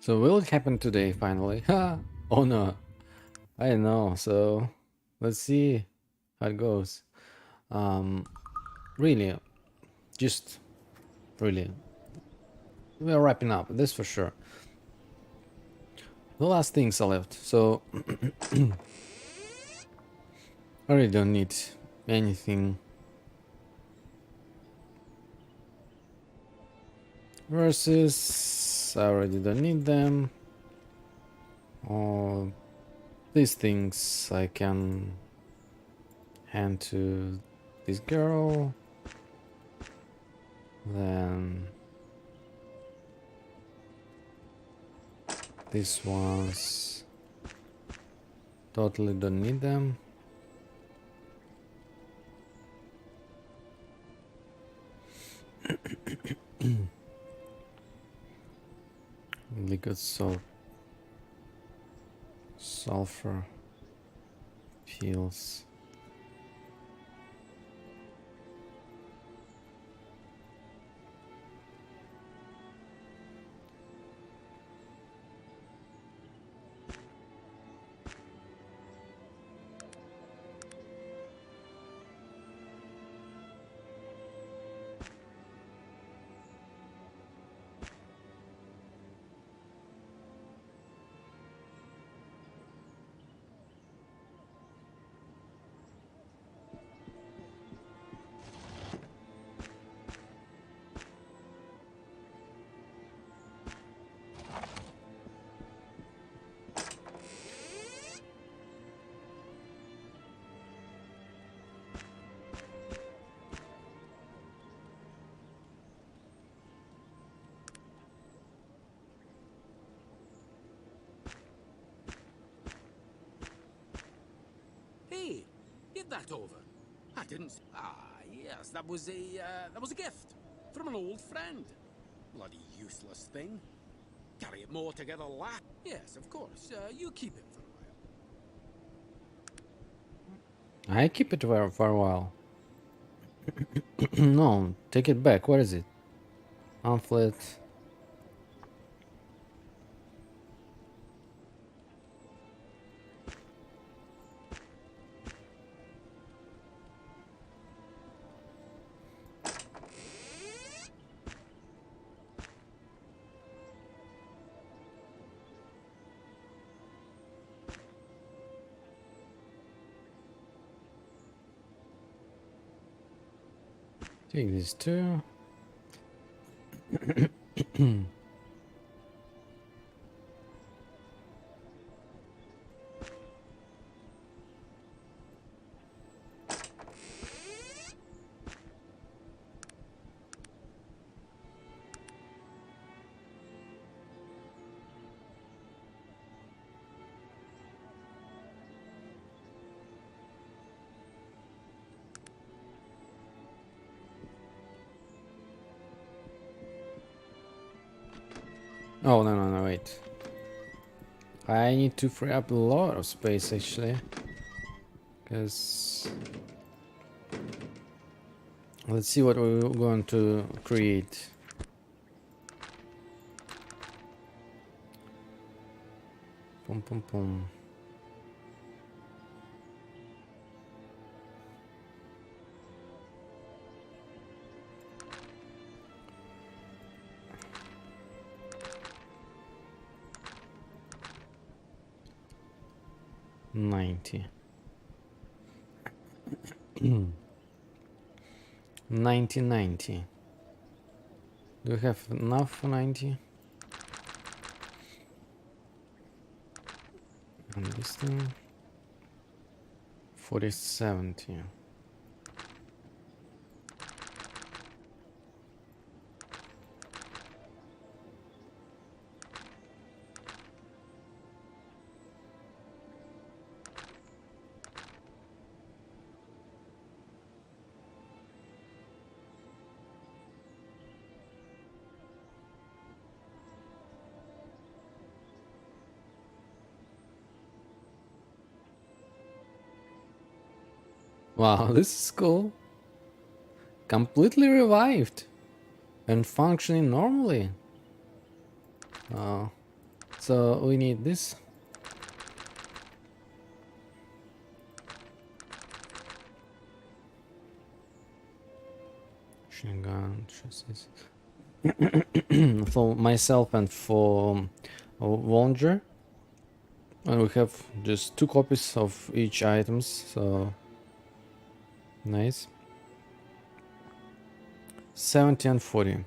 So will it happen today finally? Oh no, I know. So let's see how it goes. Um, really, just really, we are wrapping up. This for sure. The last things are left. So I really don't need anything. Versus, I already don't need them. Oh, these things I can hand to this girl. Then these ones totally don't need them. Liquid soap, sulfur pills. Hey, get that over. I didn't. Ah, yes, that was a gift from an old friend. Bloody useless thing. Carry it more to get a laugh. Yes, of course. You keep it for a while. I keep it for a while. No, take it back. What is it? Pamphlet. Take these two. Oh, no, no, no, wait. I need to free up a lot of space, actually. Because... let's see what we're going to create. Pum, pum, pum. $90. 90. Do we have enough for 90? And this thing? 4070. Wow, this is cool. Completely revived and functioning normally. Oh, so we need this. Machine gun, chassis. For myself and for Volger. And we have just 2 copies of each items, so nice. 70 and 40.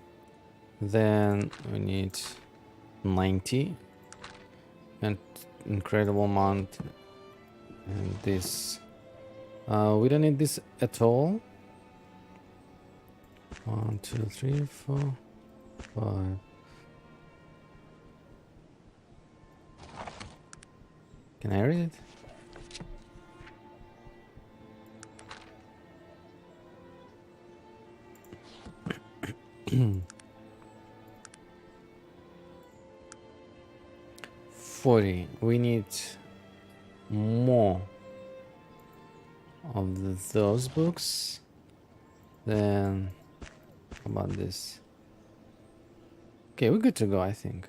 Then we need 90 and incredible amount. And this we don't need this at all. 1, 2, 3, 4, 5. Can I read it? $40. We need more of those books. Then how about this? Okay, we're good to go, I think.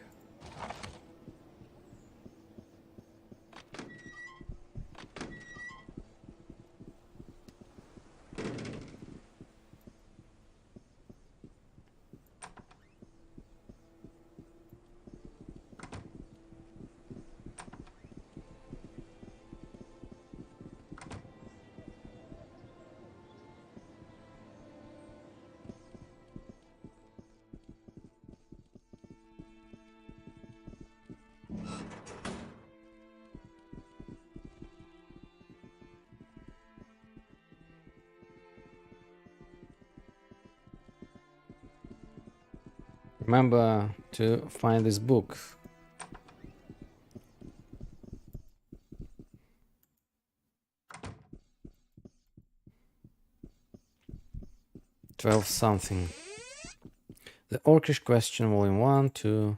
Remember to find this book. $12 something. The Orcish Question, Volume 1, 2.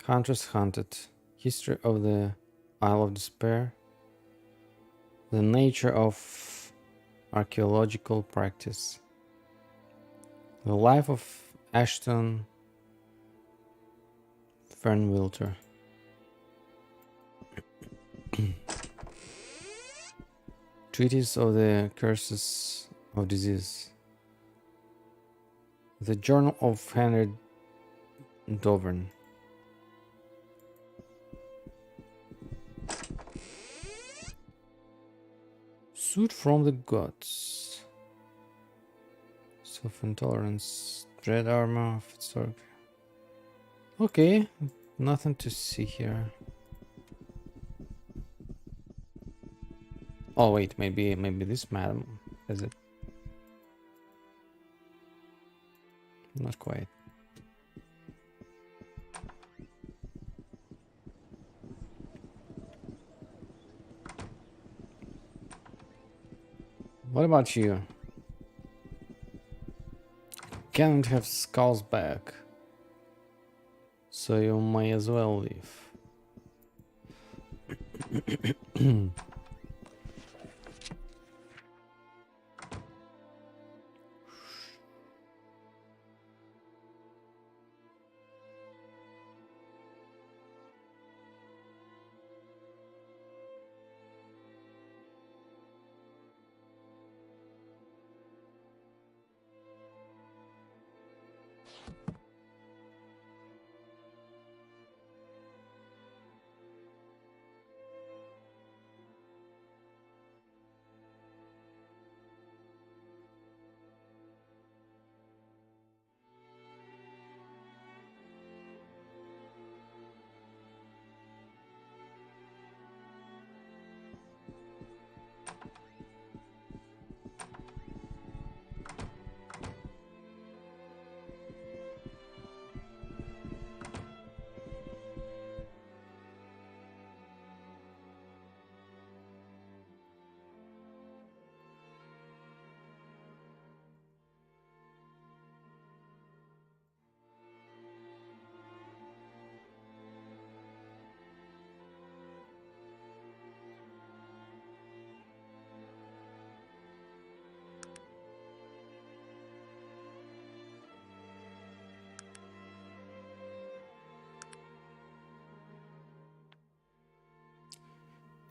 Hunters Hunted. History of the Isle of Despair. The Nature of Archaeological Practice. The Life of Ashton Fernwilter. Treatise of the Curses of Disease. The Journal of Henry Dovern. Suit from the Gods. Self-intolerance. Dread armor. Fitzorg. Okay, nothing to see here. Oh wait, maybe this madam has it. Not quite. What about you? can't have skulls back, so you may as well leave.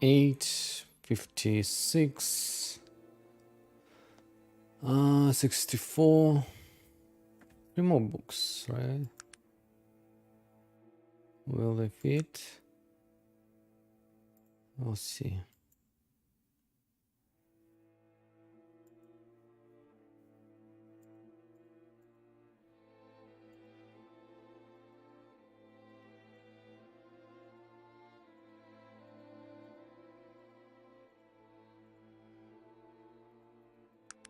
$8.56, 64. 3 more books, right? Will they fit? We'll see.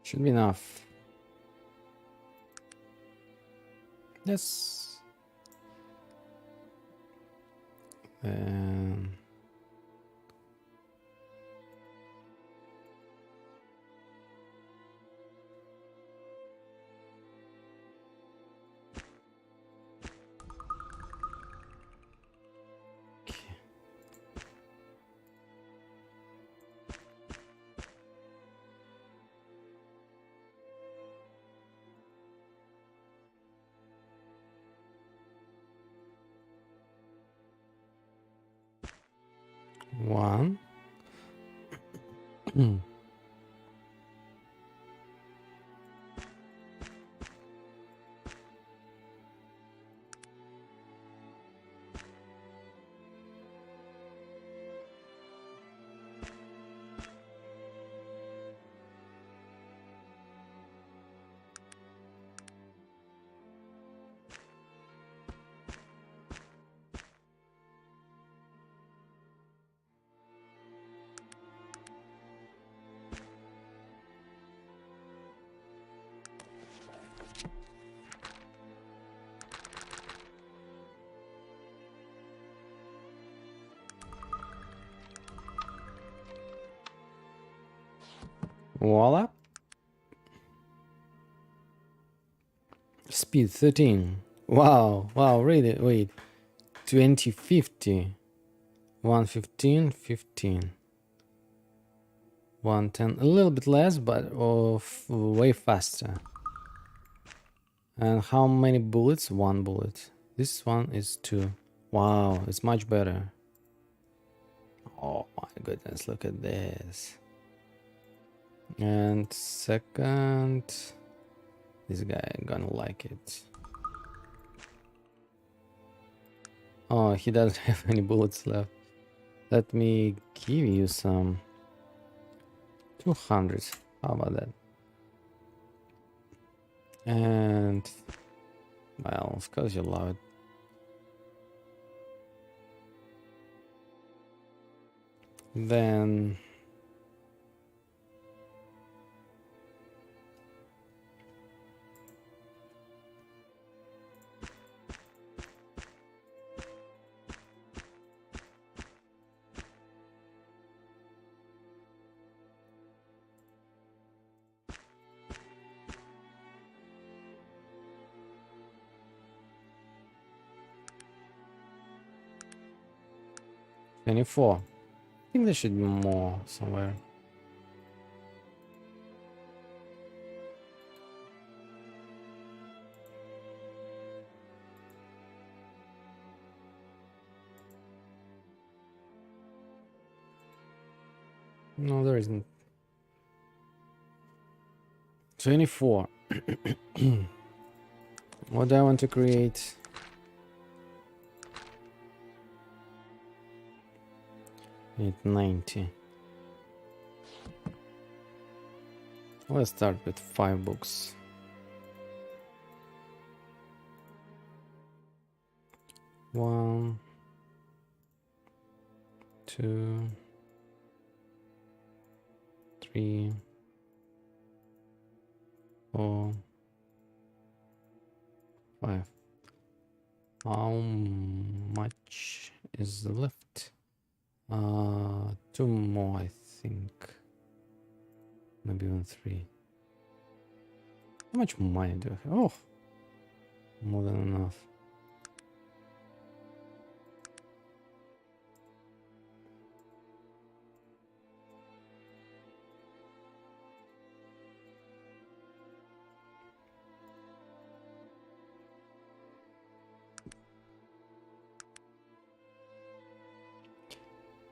Should be enough. Yes. And one. Voila. Speed 13. Wow, wow, really? Wait. 2050. 115, 15. 110. A little bit less, but way faster. And how many bullets? 1 bullet. This one is 2. Wow, it's much better. Oh my goodness, look at this. And second, this guy gonna like it. Oh, he doesn't have any bullets left. Let me give you some. 200. How about that? And well, of course you love it. Then 24. I think there should be more somewhere. No, there isn't. 24. What do I want to create? Need 90. Let's start with 5 books. One, two, three, 4, 5. How much is left? 2 more, I think. Maybe even 3. How much money do I have? Oh, more than enough.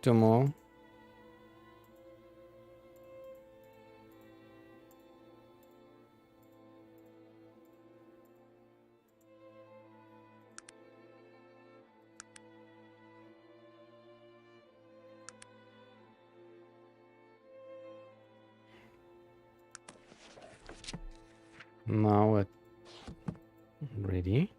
Two more. Now it ready.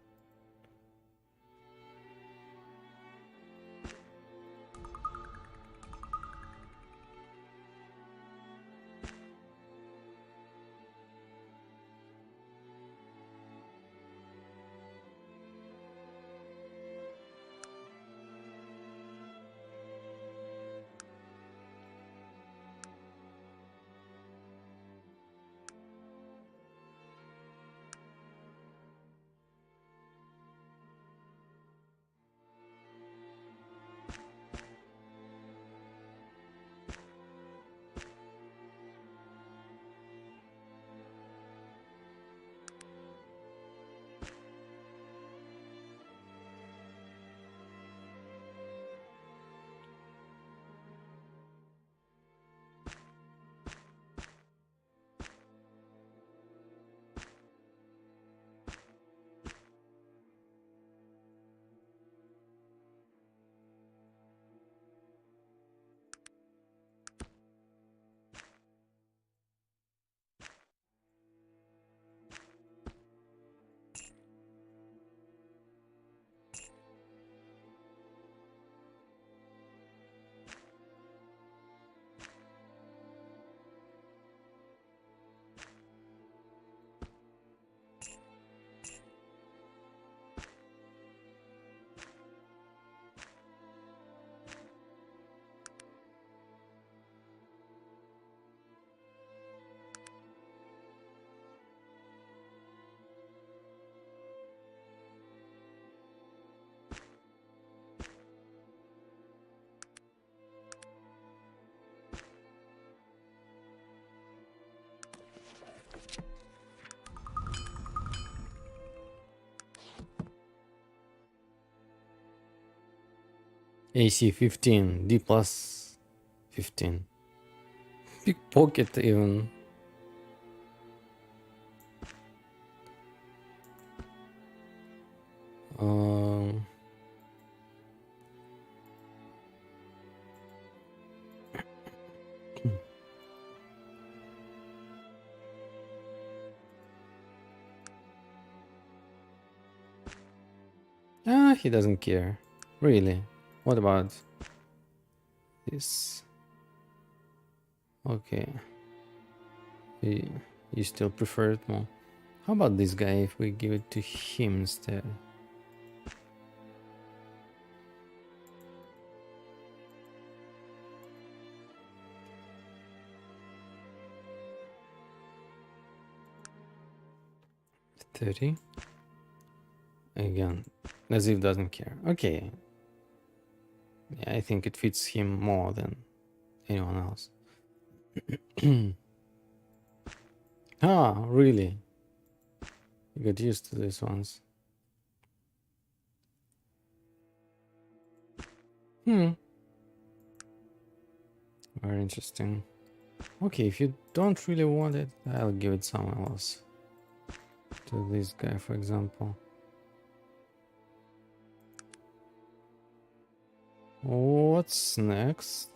AC 15, D plus 15. Pickpocket even. Um, he doesn't care. Really? What about this? Okay. You still prefer it more. How about this guy if we give it to him instead? $30. Again, Nazif doesn't care. Okay. Yeah, I think it fits him more than anyone else. Ah, really? You got used to these ones. Hmm. Very interesting. Okay, if you don't really want it, I'll give it someone else. To this guy, for example. What's next?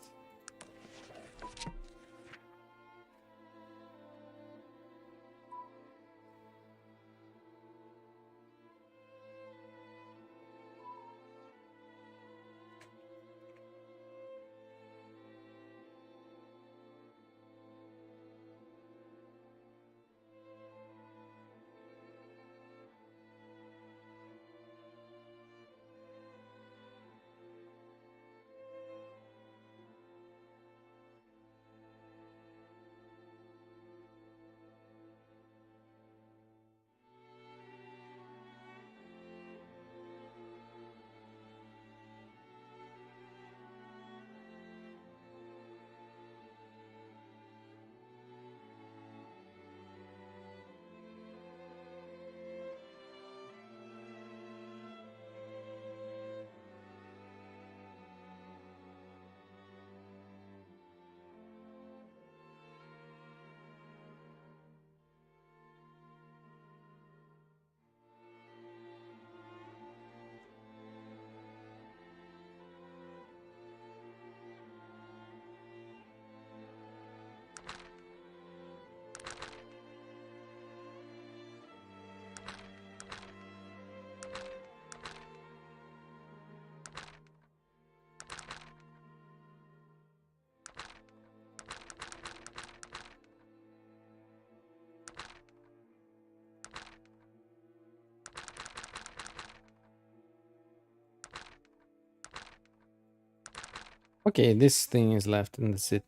Okay, this thing is left and that's it.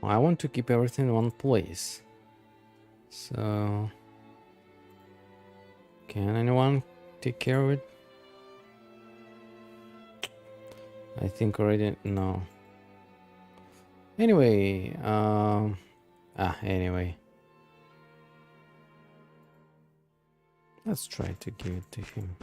I want to keep everything in one place. So, can anyone take care of it? I think already, no. Anyway, anyway. Let's try to give it to him.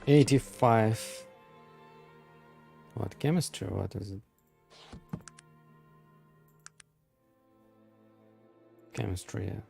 $85. What, chemistry? What is it? Chemistry, yeah.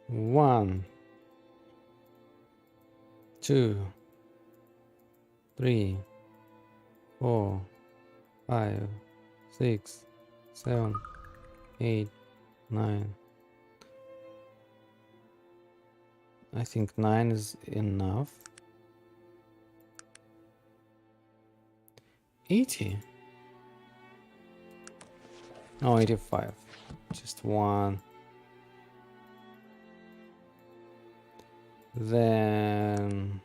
One. 2, 3, 4, 5, 6, 7, 8, 9. I think 9 is enough. 80. No, 85. Just one. Then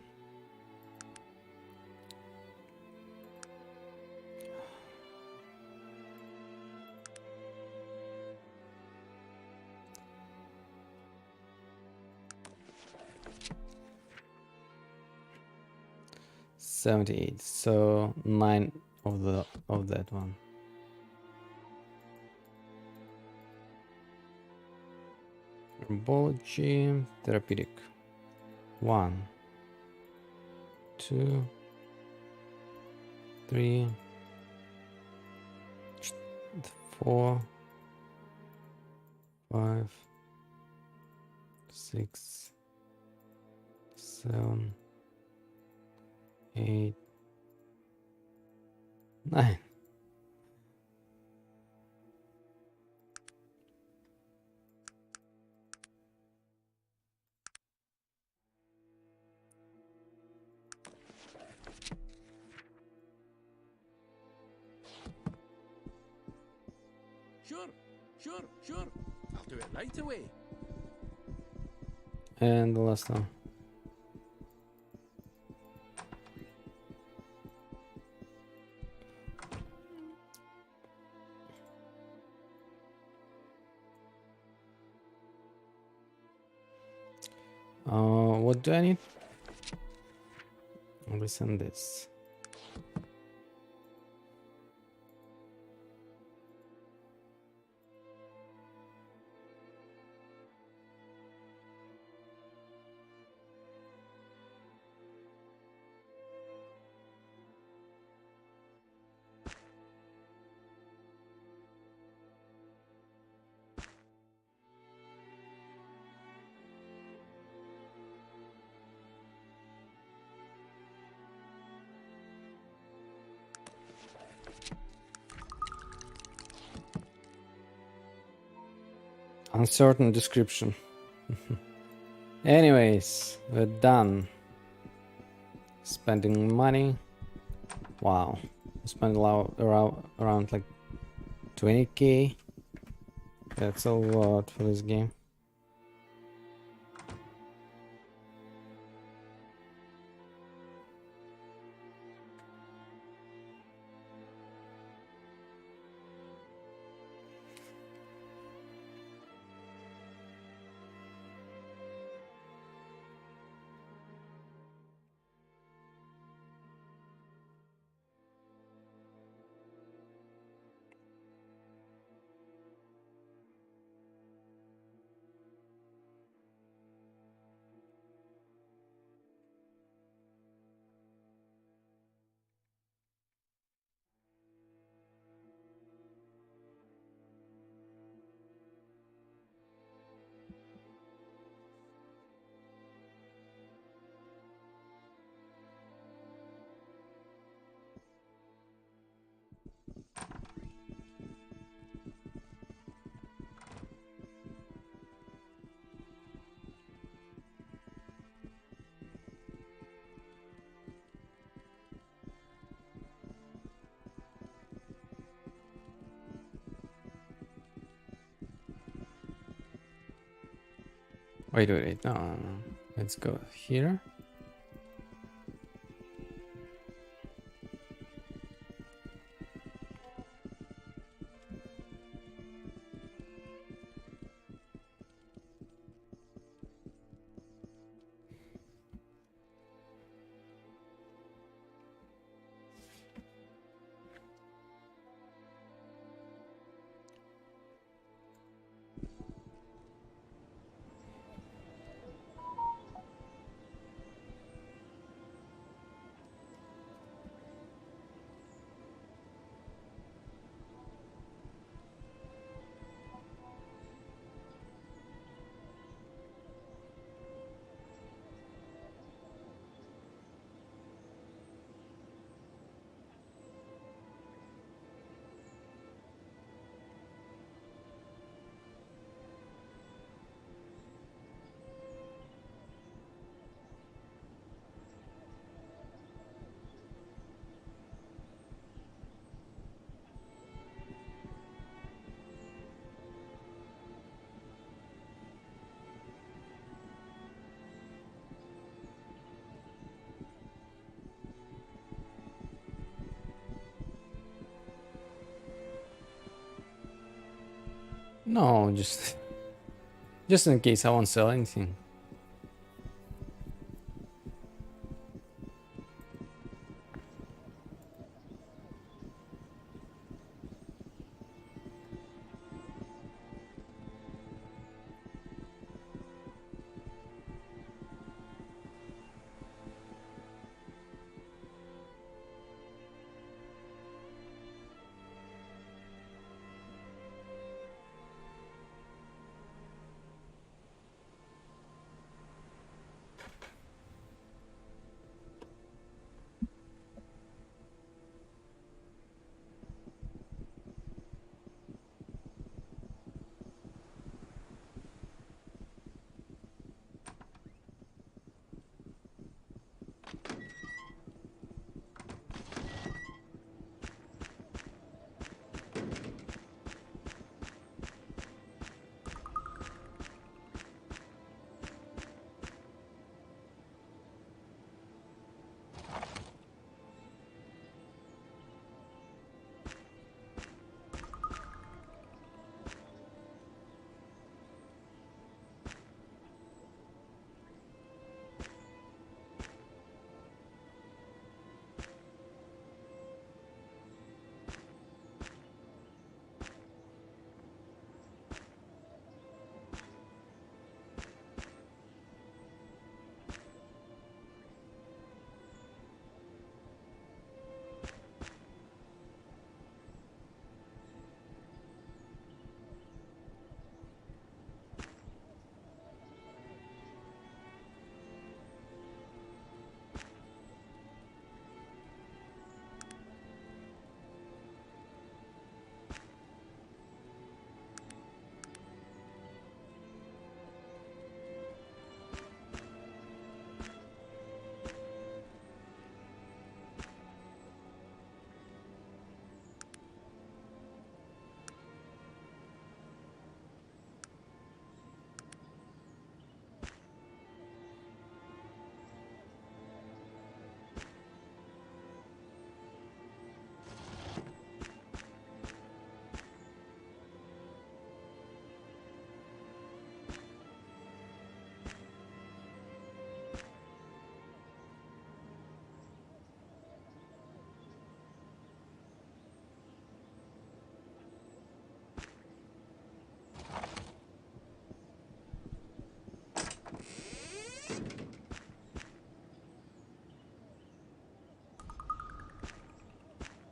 $78. So 9 of that one. Herbology, therapeutic. 1, 2, 3, 4, 5, 6, 7, 8, 9. Sure. I'll do it right away. And the last one. What do I need? I'll resend this. Uncertain description. Anyways, we're done. Spending money. Wow. Spent a lot around like 20k. That's a lot for this game. Wait. No. Let's go here. No, just in case I won't sell anything.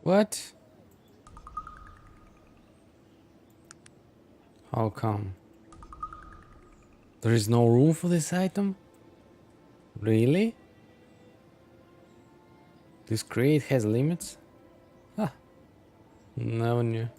What? How come? There is no room for this item? Really? This crate has limits? Ah, never knew.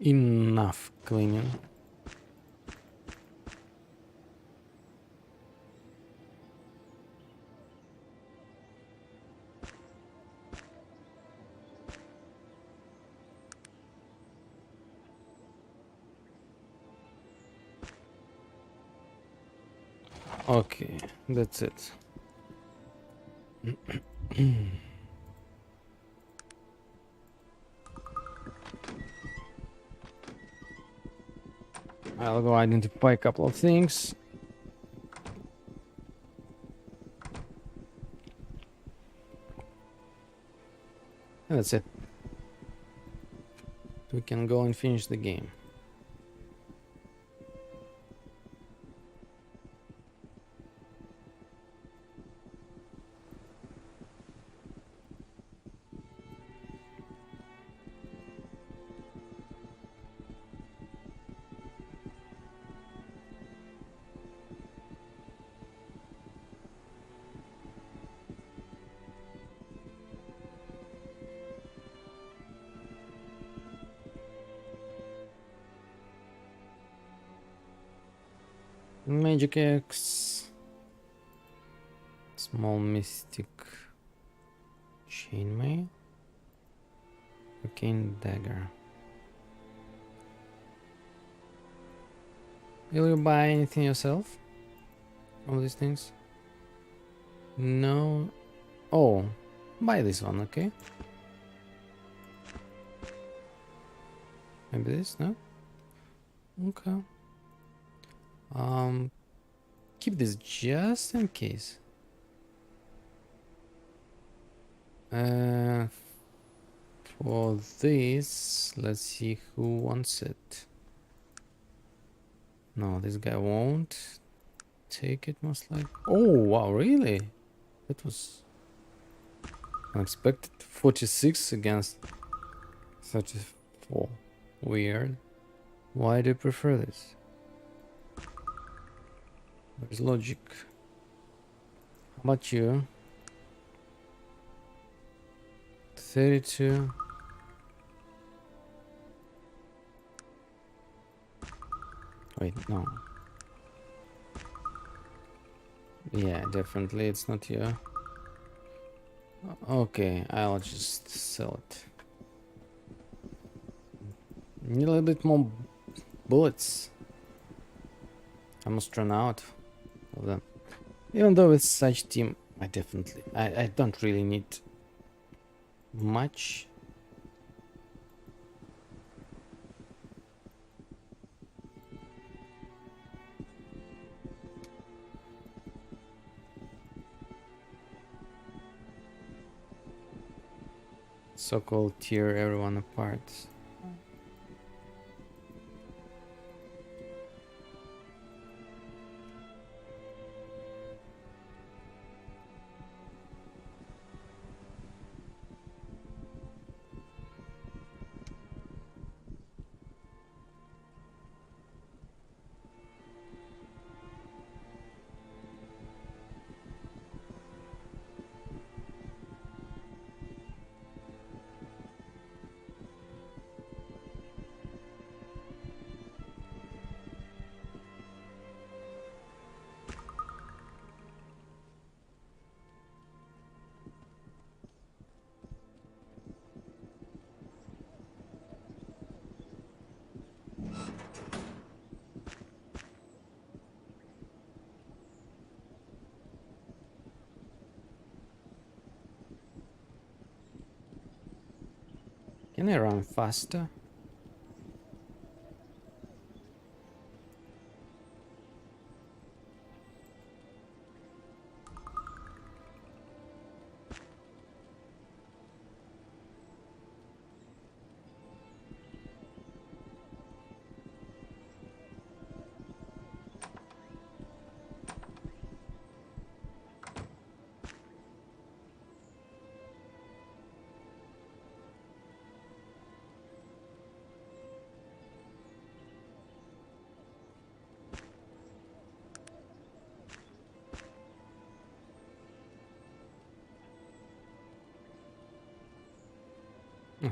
enough cleaning. Okay, that's it. I'll go identify a couple of things. And that's it. We can go and finish the game. Magic X. Small mystic chainmail. Arcane dagger. Will you buy anything yourself? All these things? No. Oh, buy this one, okay? Maybe this, no? Okay. Keep this just in case. For this, let's see who wants it. No, this guy won't take it, most likely. Oh, wow, really? That was unexpected. 46 against 34. Weird. Why do you prefer this? There's logic. How about you? 32. Wait, no. Yeah, definitely it's not you. Okay, I'll just sell it. Need a little bit more bullets. I must run out of them. Even though with such team, I don't really need much. So-called tear everyone apart. Can I run faster?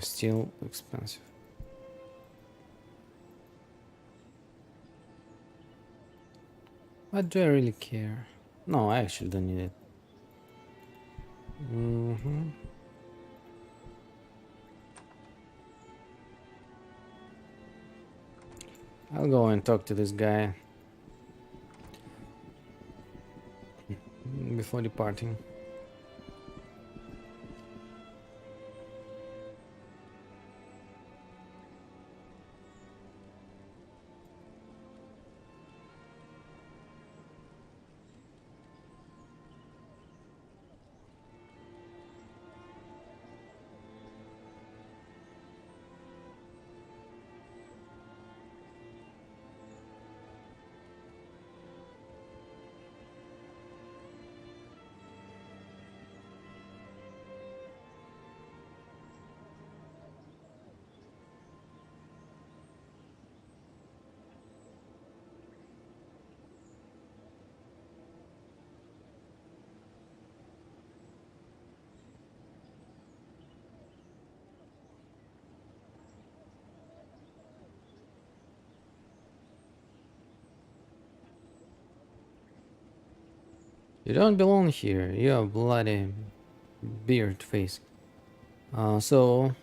Still expensive. But do I really care? No, I actually don't need it. I'll go and talk to this guy before departing. You don't belong here, you a bloody beard face. So,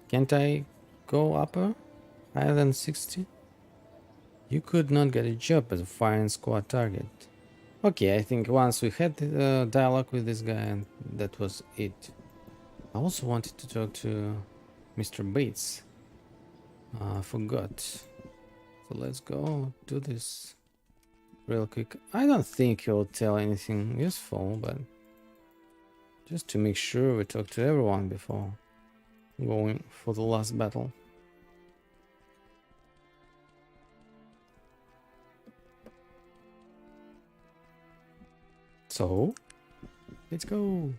can't I go upper? Higher than 60? You could not get a job as a firing squad target. Okay, I think once we had the dialogue with this guy, and that was it. I also wanted to talk to Mr. Bates. I forgot. So let's go do this real quick. I don't think he'll tell anything useful, but just to make sure we talk to everyone before going for the last battle. So, let's go.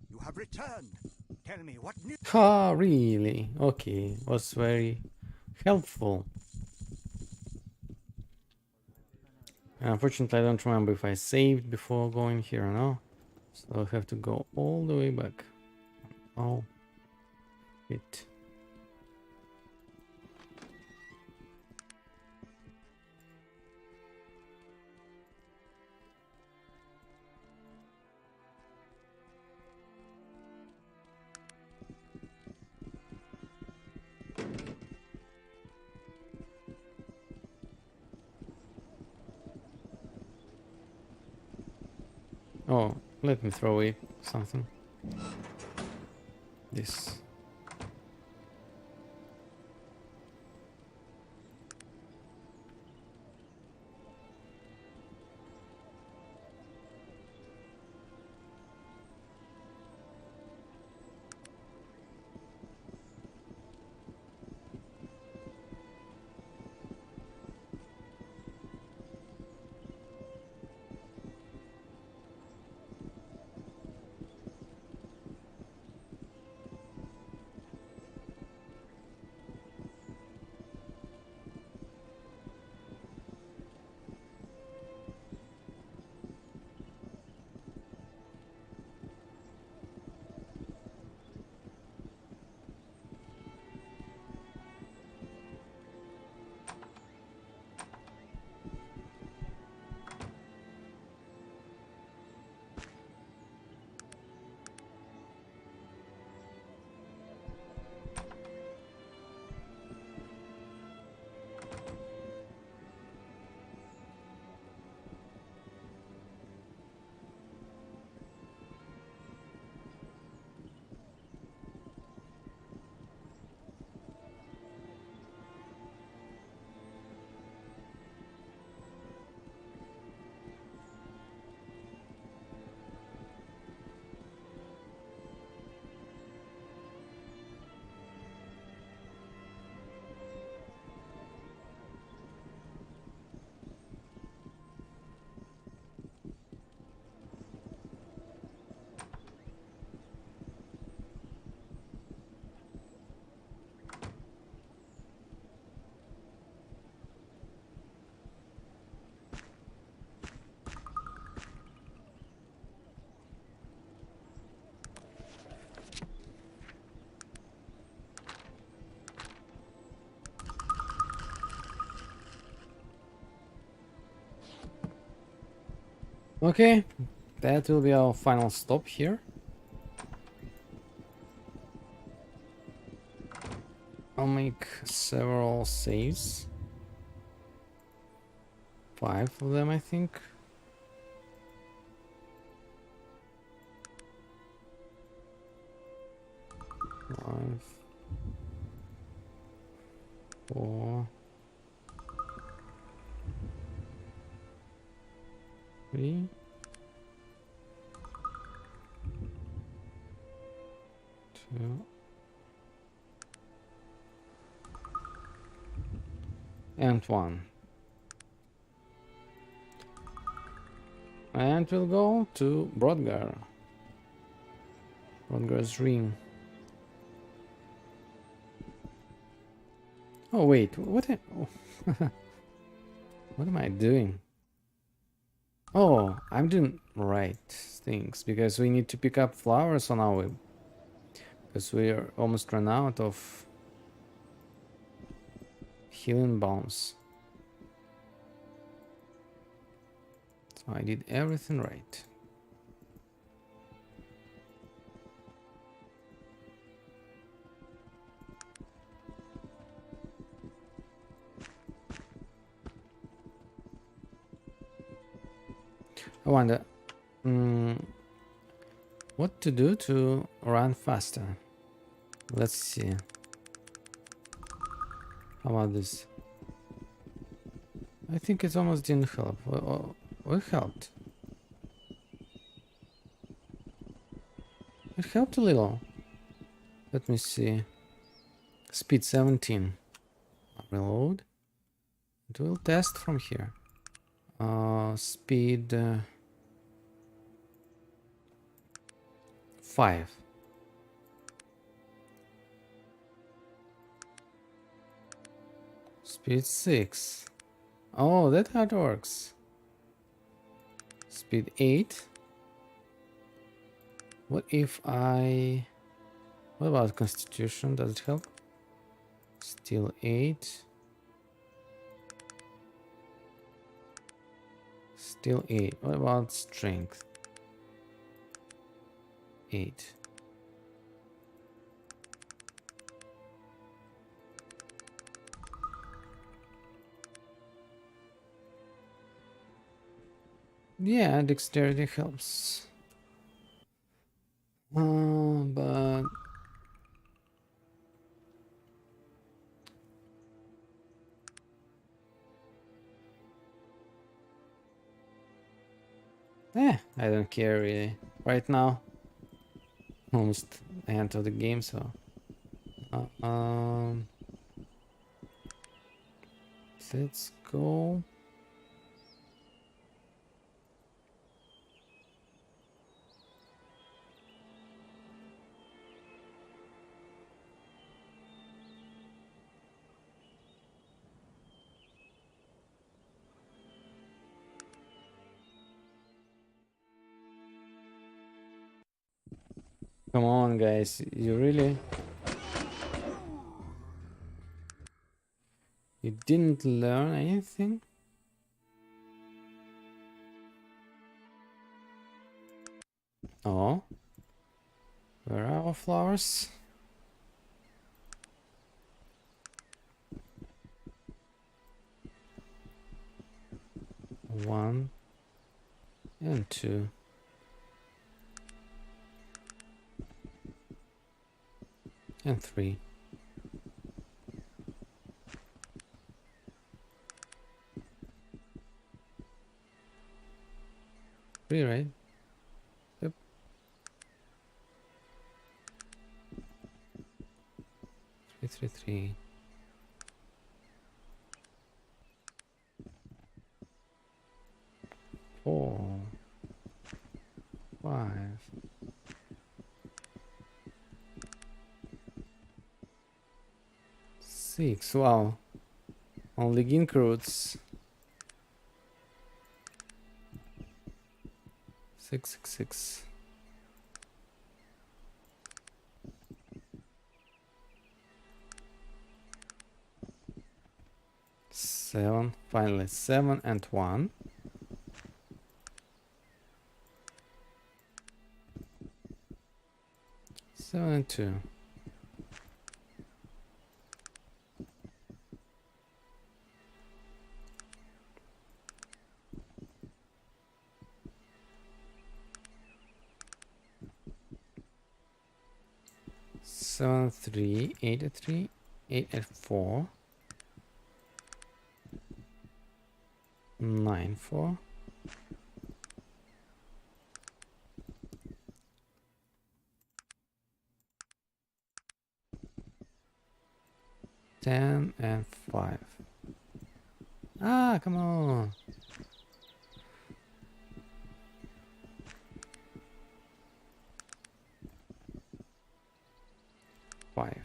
You have returned. Tell me what new. Ha, really? Okay, was very helpful. Unfortunately, I don't remember if I saved before going here or no. So I have to go all the way back. Oh, it. Oh, let me throw away something. This. Okay, that will be our final stop here. I'll make several saves. 5 of them, I think. Five, 4, 3, 2, and 1. And we'll go to Brodgar's ring. Oh wait, what what am I doing? Oh, I'm doing right things because we need to pick up flowers on our way. Because we're almost run out of healing bombs. So I did everything right. I wonder what to do to run faster. Let's see. How about this? I think it almost didn't help. It helped. It helped a little. Let me see. Speed 17. Reload. It will test from here. Speed 5. Speed 6. Oh, that how it works. Speed 8. What if I... What about Constitution? Does it help? Still 8. Still 8. What about Strength? 8. Yeah, Dexterity helps. But... I don't care really. Right now, almost the end of the game, so... let's go. Come on, guys, you really... You didn't learn anything? Oh. Where are our flowers? One and 2. And 3. 3, right? Yep. 3, 3, 3. 4, 5. 6. Wow. Only gink roots. 6, 6, 6. 7. Finally, 7 and 1. 7 and 2. Seven, 3, 8 at 3, 8 at 4, 9, 4. Ten and 5. Ah, come on. Five.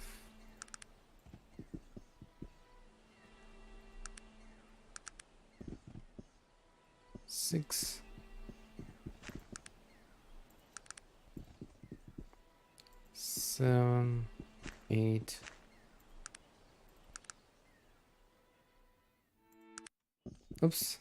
Six. Seven. 8. Oops.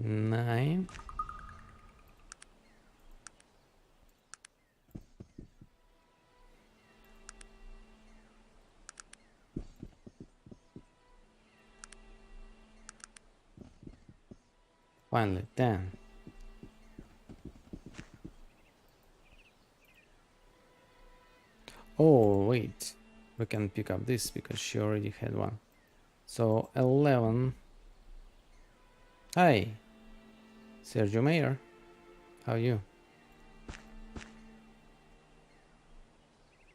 Nine. Finally, 10. Oh, wait. We can pick up this because she already had one. So 11. Hi, Sergio Mayer. How are you?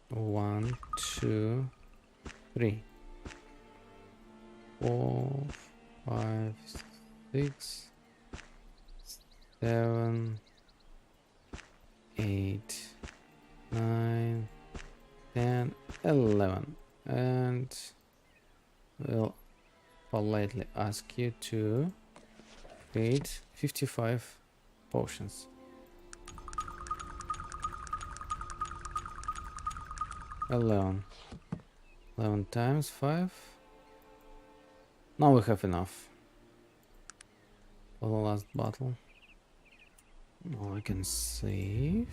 1, 2, 3, 4, 5, 6, 7, 8, 9, 10, 11. And we'll politely ask you to create 55 potions. 11 times 5. Now we have enough for the last battle. Now I can save.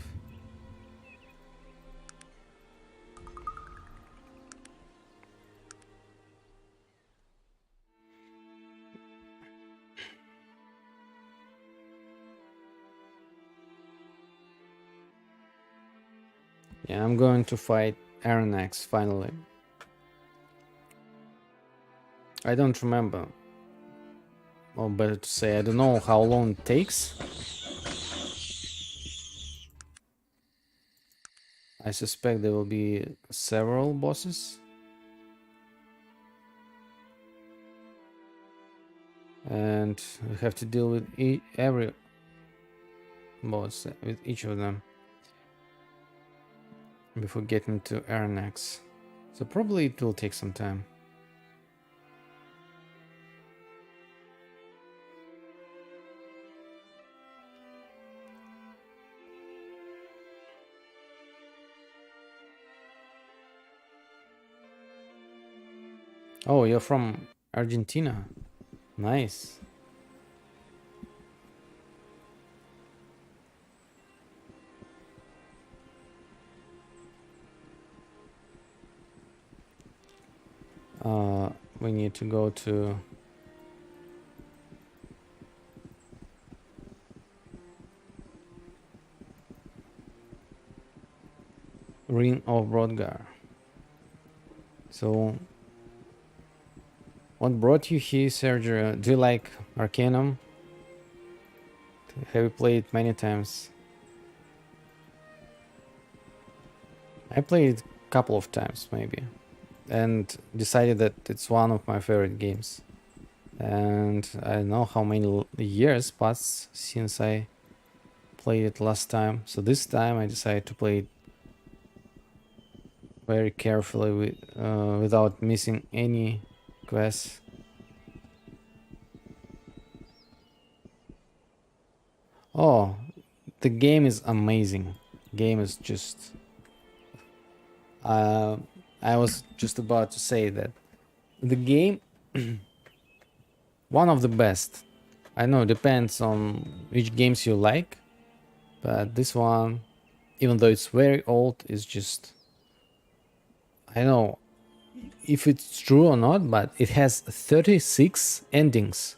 Yeah, I'm going to fight Aranax finally. I don't remember, or better to say, I don't know how long it takes. I suspect there will be several bosses. And we have to deal with every boss, with each of them, before getting to Aranax. So probably it will take some time. Oh, you're from Argentina. Nice. We need to go to Ring of Brodgar. So, what brought you here, Sergio? Do you like Arcanum? Have you played it many times? I played it a couple of times, maybe. and decided that it's one of my favorite games. And I don't know how many years passed since I played it last time. So this time I decided to play it very carefully without missing any quests. Oh, the game is amazing. Game is just. Uh, I was just about to say that the game, one of the best. I know it depends on which games you like, but this one, even though it's very old, is just. I don't know if it's true or not, but it has 36 endings.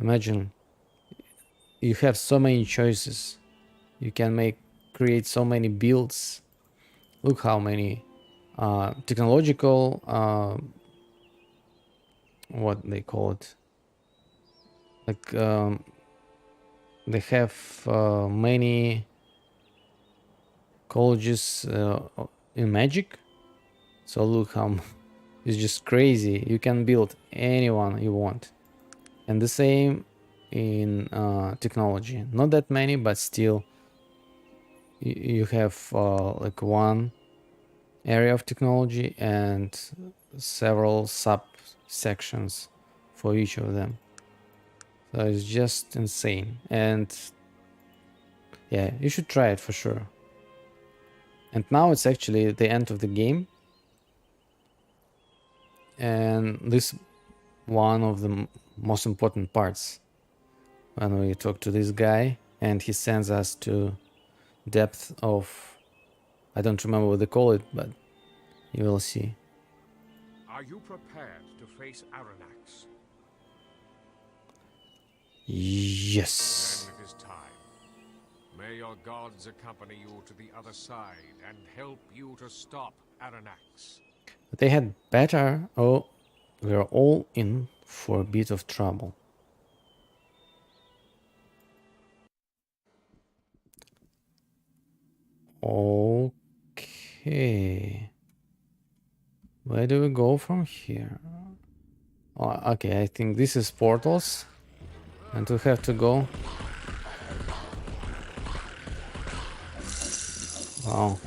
Imagine you have so many choices. You can create so many builds. Look how many technological what they call it, like they have many colleges in Magic. So look how it's just crazy. You can build anyone you want, and the same in technology. Not that many, but still you have like one area of technology and several subsections for each of them. So it's just insane. And yeah, you should try it for sure. And now it's actually the end of the game. And this one of the most important parts when we talk to this guy and he sends us to depth of, I don't remember what they call it, but you will see. Are you prepared to face Aranax? Yes. Then it is time. May your gods accompany you to the other side and help you to stop Aranax. But they had better. Oh, we're all in for a bit of trouble. Okay. Where do we go from here? Oh, okay, I think this is portals. And we have to go. Wow.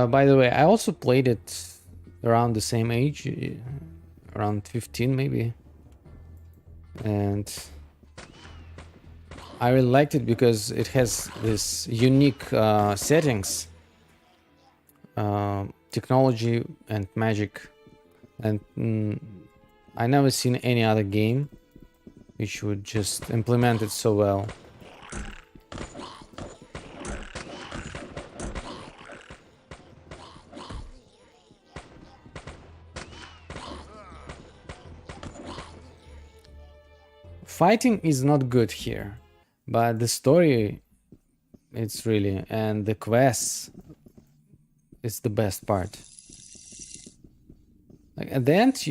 By the way, I also played it around the same age, around 15 maybe. And I really liked it because it has this unique settings, technology and magic. And I never seen any other game which would just implement it so well. Fighting is not good here, but the story, it's really, and the quests, it's the best part. Like at the end,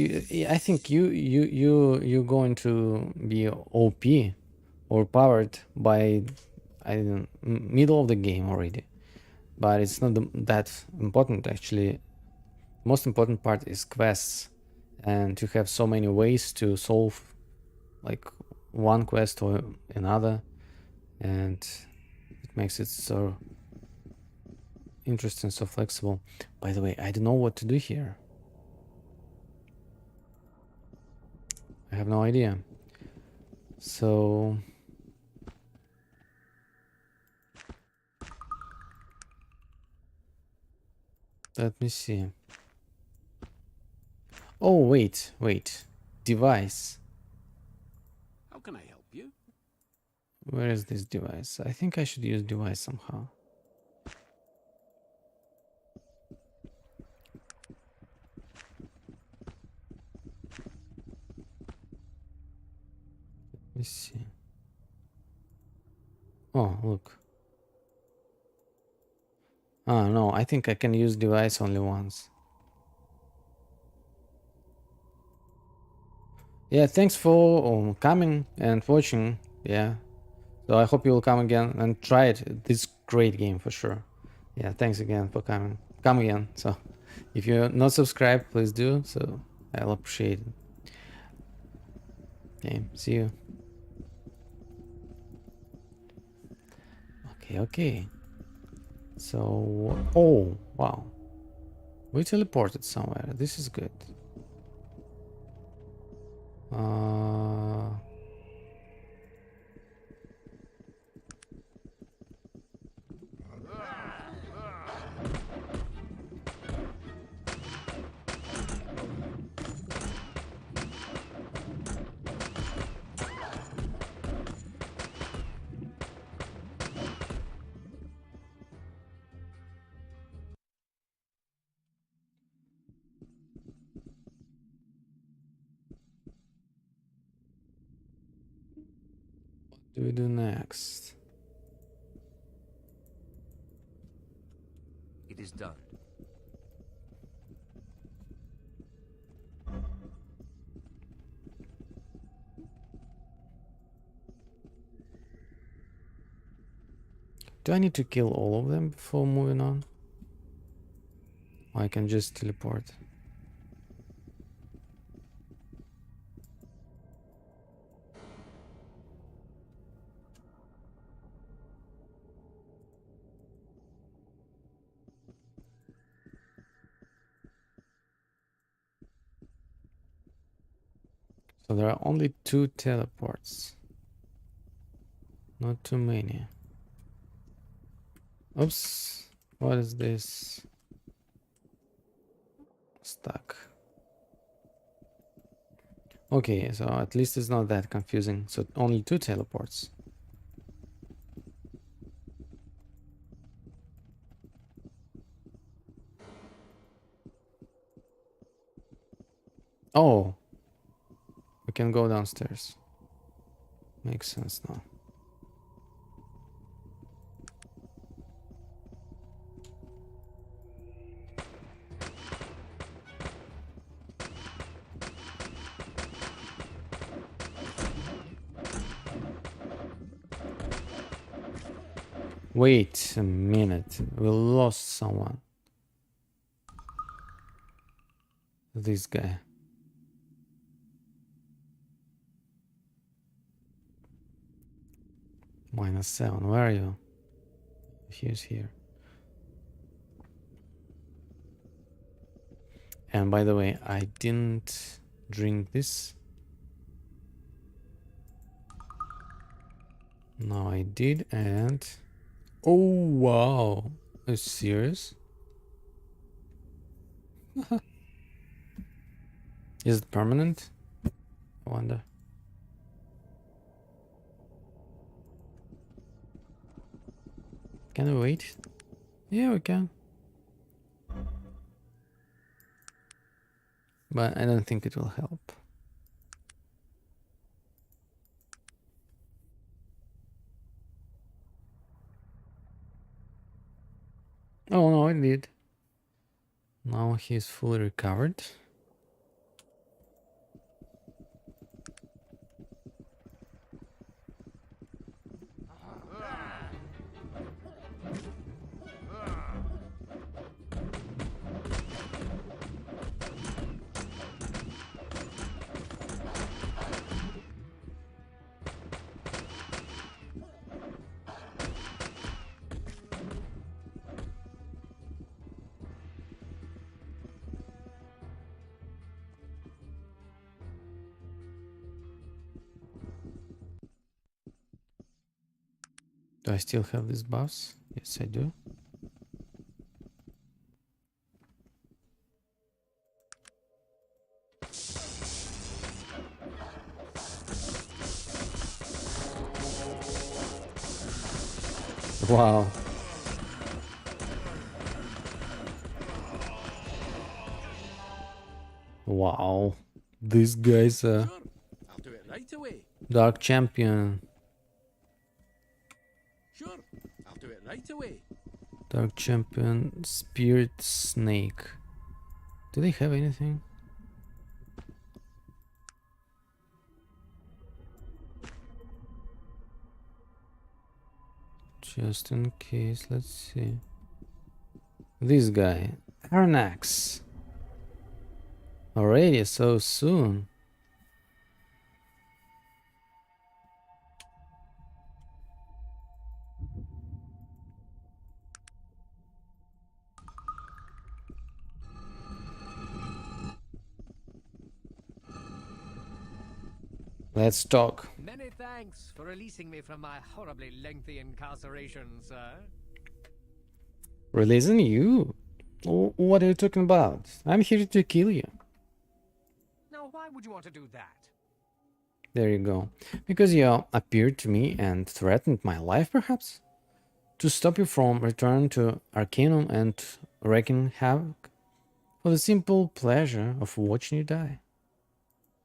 I think you're going to be OP or powered by, I don't know, middle of the game already, but it's not that important actually. Most important part is quests, and you have so many ways to solve like one quest or another, and it makes it so interesting, so flexible. By the way, I don't know what to do here. I have no idea. So let me see. Oh, wait. Device. How can I help you? Where is this device? I think I should use device somehow. Let's see. Oh, look. Oh no, I think I can use device only once. Yeah, thanks for coming and watching. Yeah, so I hope you will come again and try it. This great game for sure. Yeah, thanks again for coming. Come again. So if you're not subscribed, please do. So I'll appreciate it. Okay, see you. Okay. So, oh wow, we teleported somewhere. This is good. Uh, what do we do next? It is done. Do I need to kill all of them before moving on? Or I can just teleport? So there are only 2 teleports. Not too many. Oops. What is this? Stuck. Okay, so at least it's not that confusing. So only 2 teleports. Oh, we can go downstairs. Makes sense now. Wait a minute. We lost someone. This guy. -7. Where are you? He's here. And by the way, I didn't drink this. No, I did, and oh wow, are you serious? Is it permanent? I wonder. Can we wait? Yeah, we can. But I don't think it will help. Oh no, it did. Now he's fully recovered. Do I still have this buffs? Yes, I do. Wow. Wow. These guys Sure, I'll do it right away. Dark Champion. Sure, I'll do it right away. Dark Champion. Spirit Snake. Do they have anything? Just in case, let's see. This guy. Arnax. Already so soon. Let's talk. Many thanks for releasing me from my horribly lengthy incarceration, sir. Releasing you? What are you talking about? I'm here to kill you. Now, why would you want to do that? There you go. Because you appeared to me and threatened my life, perhaps? To stop you from returning to Arcanum and wreaking havoc? For the simple pleasure of watching you die.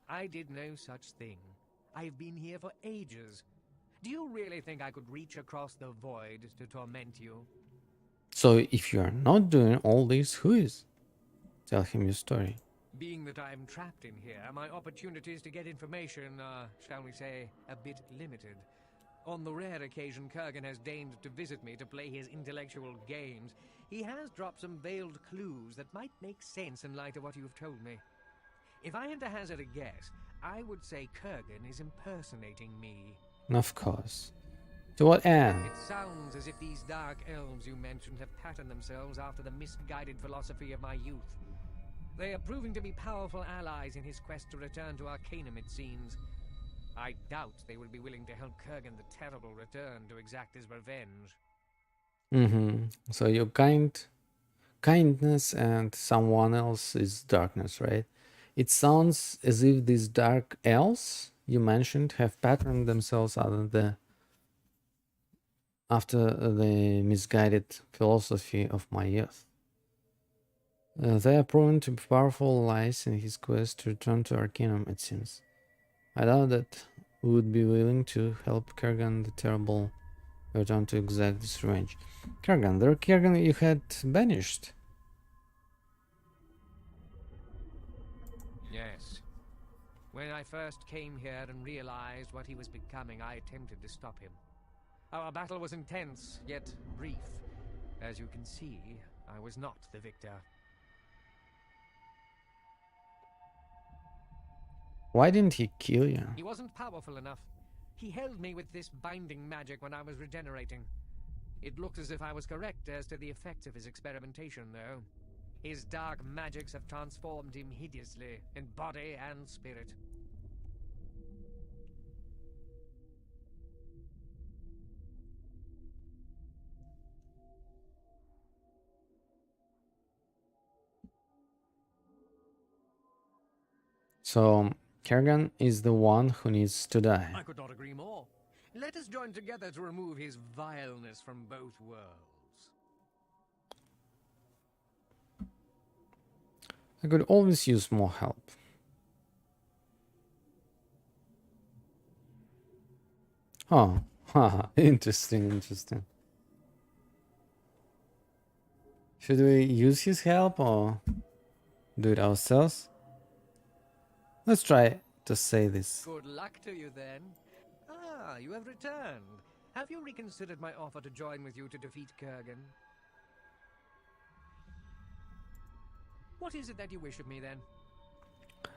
I did no such thing. I've been here for ages. Do you really think I could reach across the void to torment you? So if you are not doing all this, who is? Tell him your story. Being that I'm trapped in here, my opportunities to get information are, shall we say, a bit limited. On the rare occasion Kurgan has deigned to visit me to play his intellectual games, he has dropped some veiled clues that might make sense in light of what you've told me. If I had to hazard a guess, I would say Kurgan is impersonating me. Of course. To what end? It sounds as if these dark elves you mentioned have patterned themselves after the misguided philosophy of my youth. They are proving to be powerful allies in his quest to return to Arcanum, it seems. I doubt they will be willing to help Kurgan the Terrible return to exact his revenge. So your kindness and someone else is darkness, right? It sounds as if these dark elves you mentioned have patterned themselves after the misguided philosophy of my youth. They are proven to be powerful allies in his quest to return to Arcanum, it seems. I doubt that we would be willing to help Kurgan the Terrible return to exact this revenge. Kurgan, the Kurgan you had banished. Yes. When I first came here and realized what he was becoming, I attempted to stop him. Our battle was intense, yet brief. As you can see, I was not the victor. Why didn't he kill you? He wasn't powerful enough. He held me with this binding magic when I was regenerating. It looked as if I was correct as to the effects of his experimentation, though. His dark magics have transformed him hideously, in body and spirit. So, Kurgan is the one who needs to die. I could not agree more. Let us join together to remove his vileness from both worlds. I could always use more help. Oh, haha, interesting. Should we use his help or do it ourselves? Let's try to say this. Good luck to you, then. Ah, you have returned. Have you reconsidered my offer to join with you to defeat Kurgan? What is it that you wish of me, then?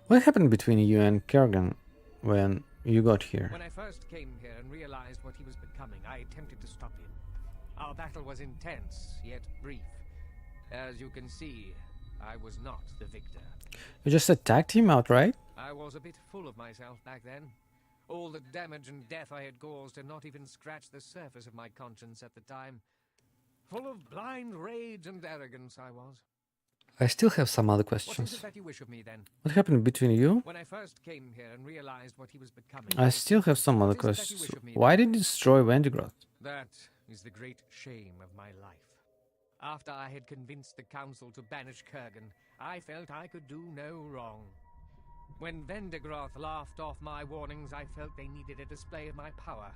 What happened between you and Kurgan when you got here? When I first came here and realized what he was becoming, I attempted to stop him. Our battle was intense, yet brief. As you can see, I was not the victor. You just attacked him outright? I was a bit full of myself back then. All the damage and death I had caused had not even scratched the surface of my conscience at the time. Full of blind rage and arrogance I was. I still have some other What is questions. it that you wish of me, then? What happened between you? When I first came here and realized what he was becoming... I still have some other What is it that you questions. wish of me, Why then? did you destroy Vendigroth? That is the great shame of my life. After I had convinced the council to banish Kurgan, I felt I could do no wrong. When Vendigroth laughed off my warnings, I felt they needed a display of my power.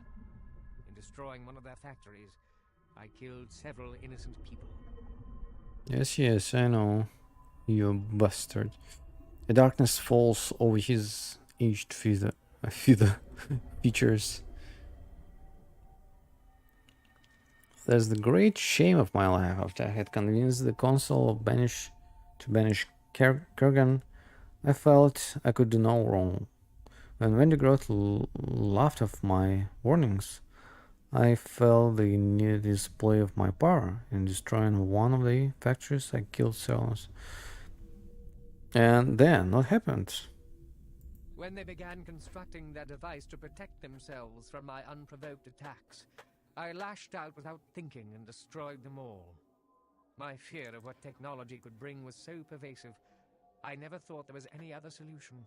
In destroying one of their factories, I killed several innocent people. Yes, yes, I know. You bastard. The darkness falls over his aged features. That's the great shame of my life. After I had convinced the consul to banish Kurgan, I felt I could do no wrong. When Vendigroth laughed off my warnings, I felt the needed display of my power. In destroying one of the factories, I killed Silence. And then, what happened? When they began constructing their device to protect themselves from my unprovoked attacks, I lashed out without thinking and destroyed them all. My fear of what technology could bring was so pervasive, I never thought there was any other solution.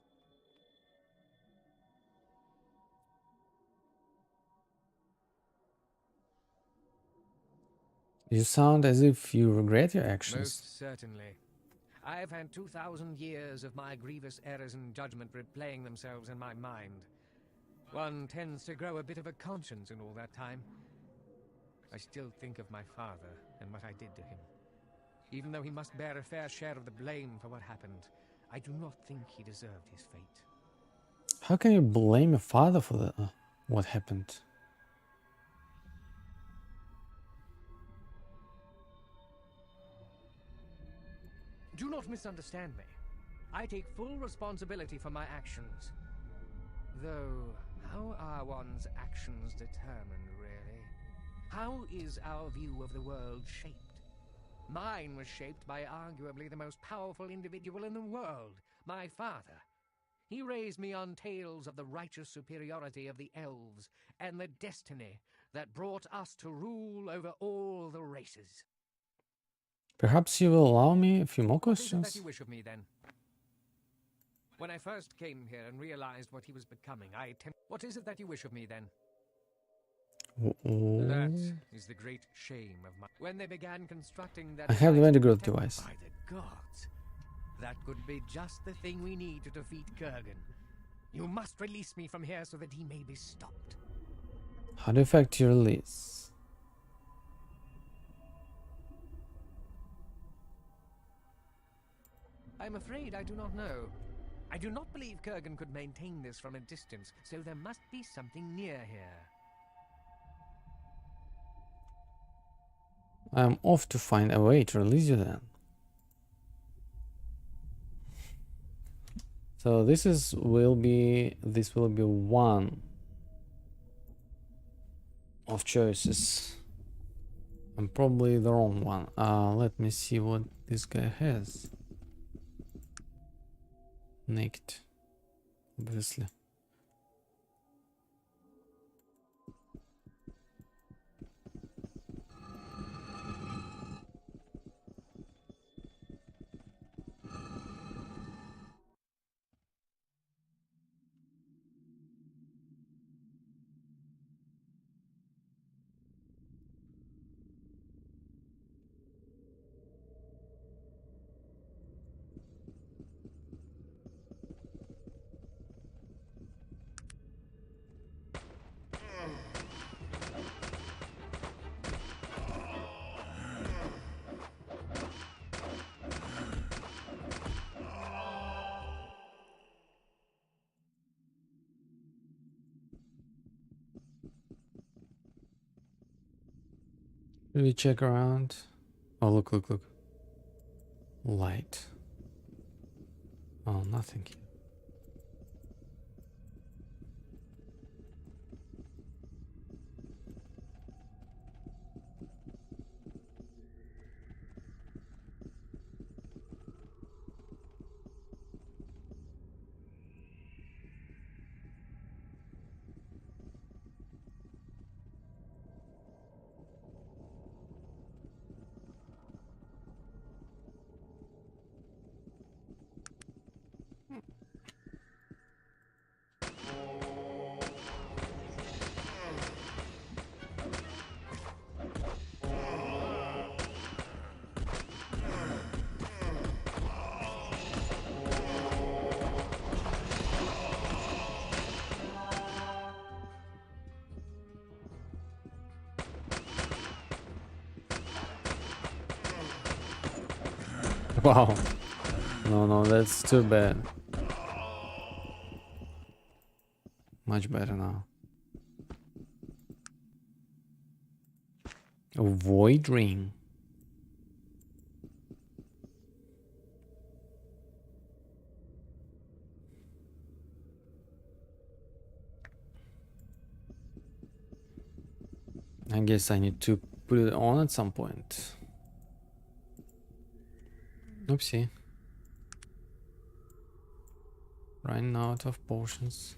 You sound as if you regret your actions. Most certainly. I've had 2,000 years of my grievous errors in judgment replaying themselves in my mind. One tends to grow a bit of a conscience in all that time. I still think of my father and what I did to him. Even though he must bear a fair share of the blame for what happened, I do not think he deserved his fate. How can you blame your father for what happened? Do not misunderstand me. I take full responsibility for my actions. Though, how are one's actions determined, really? How is our view of the world shaped? Mine was shaped by arguably the most powerful individual in the world, my father. He raised me on tales of the righteous superiority of the elves and the destiny that brought us to rule over all the races. Perhaps you will allow me a few more What is it that questions? you wish of me, then? When I first came here and realized what he was becoming, I attempted... What is it that you wish of me, then? That is the great shame of my... When they began constructing that... I have the device to Vendigroth protect- device. By the gods! That could be just the thing we need to defeat Kurgan. You must release me from here so that he may be stopped. How do you effect your release? I'm afraid I do not know. I do not believe Kurgan could maintain this from a distance, so there must be something near here. I'm off to find a way to release you then. So this will be one of choices. And probably the wrong one. Let me see what this guy has. Naked, obviously. Should we check around? Oh, look. Light. Oh, nothing here. Wow. No, no, that's too bad. Much better now. A void ring. I guess I need to put it on at some point. Oopsie. Running out of potions.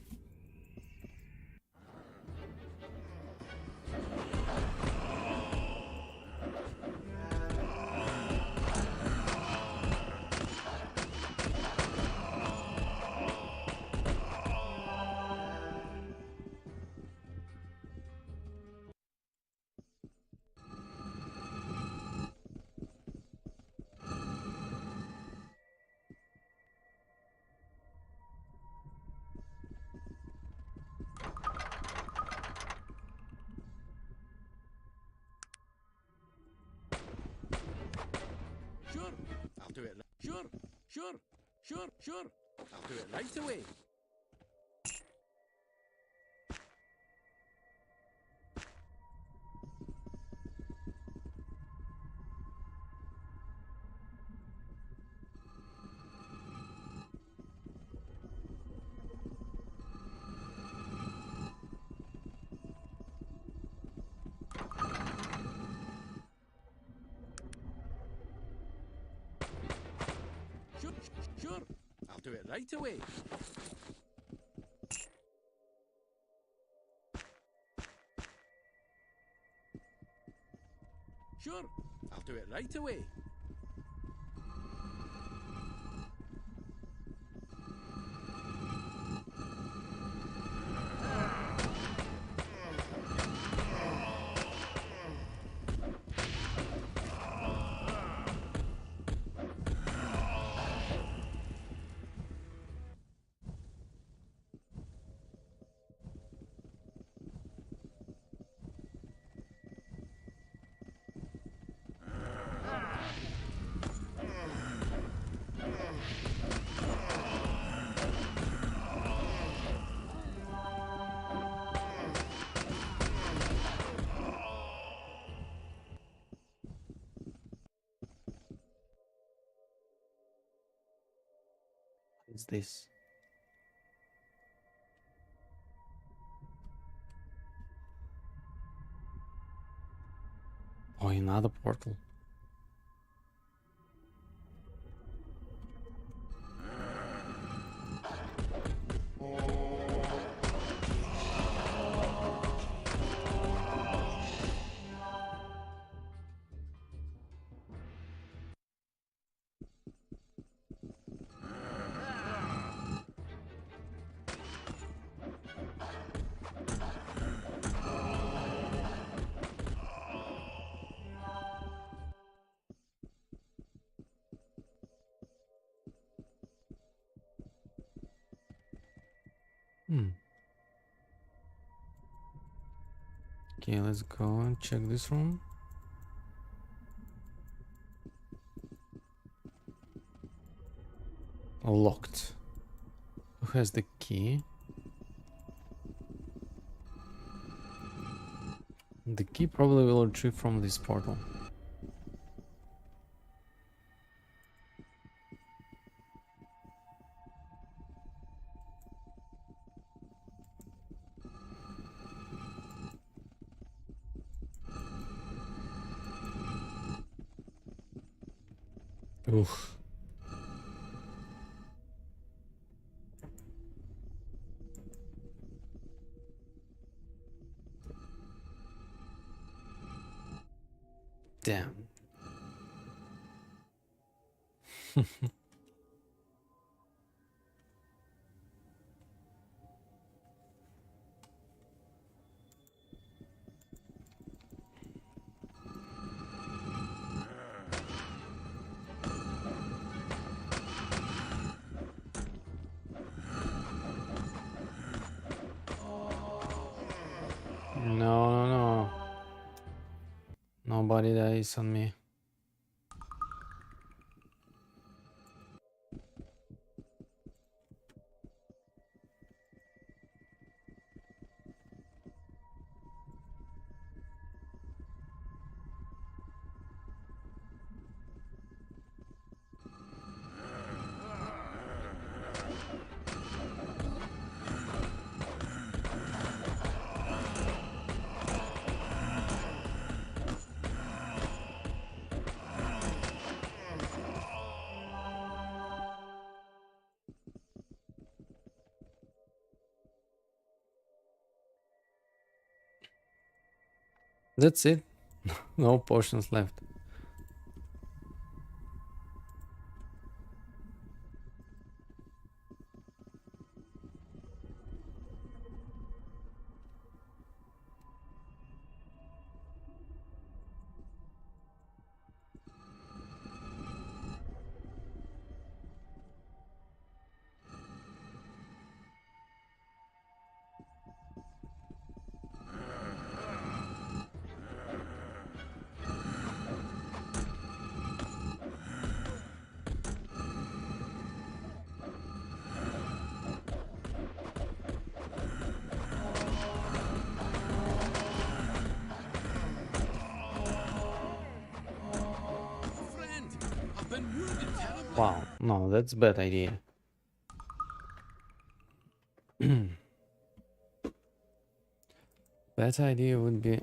Sure, I'll do it. Sure, sure, sure, sure. I'll do it right away. Sure, sure. I'll do it right away. Sure, I'll do it right away. What is this? Oh, another portal. Hmm. Okay, let's go and check this room. Locked. Who has the key? The key probably will retrieve from this portal. Oof. Damn. No, no, no. Nobody dies on me. That's it. No potions left. Friend, I've been wounded terribly. Wow, no, that's a bad idea. Bad idea would be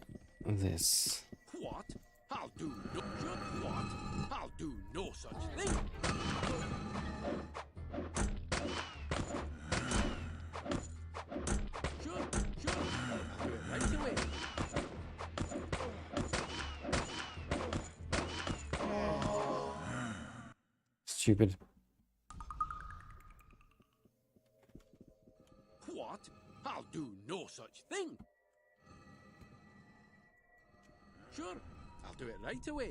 this. What? I'll do no what? I'll do no such thing. Sure, sure. I'll do it right away. Stupid. What? I'll do no such thing. Sure, I'll do it right away.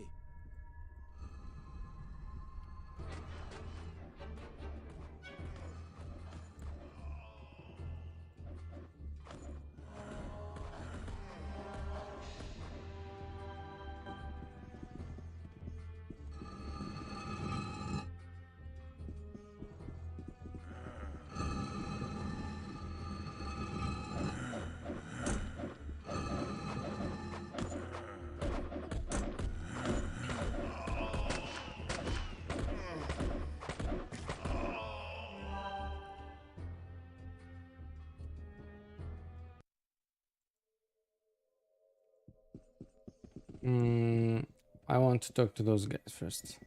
I want to talk to those guys first.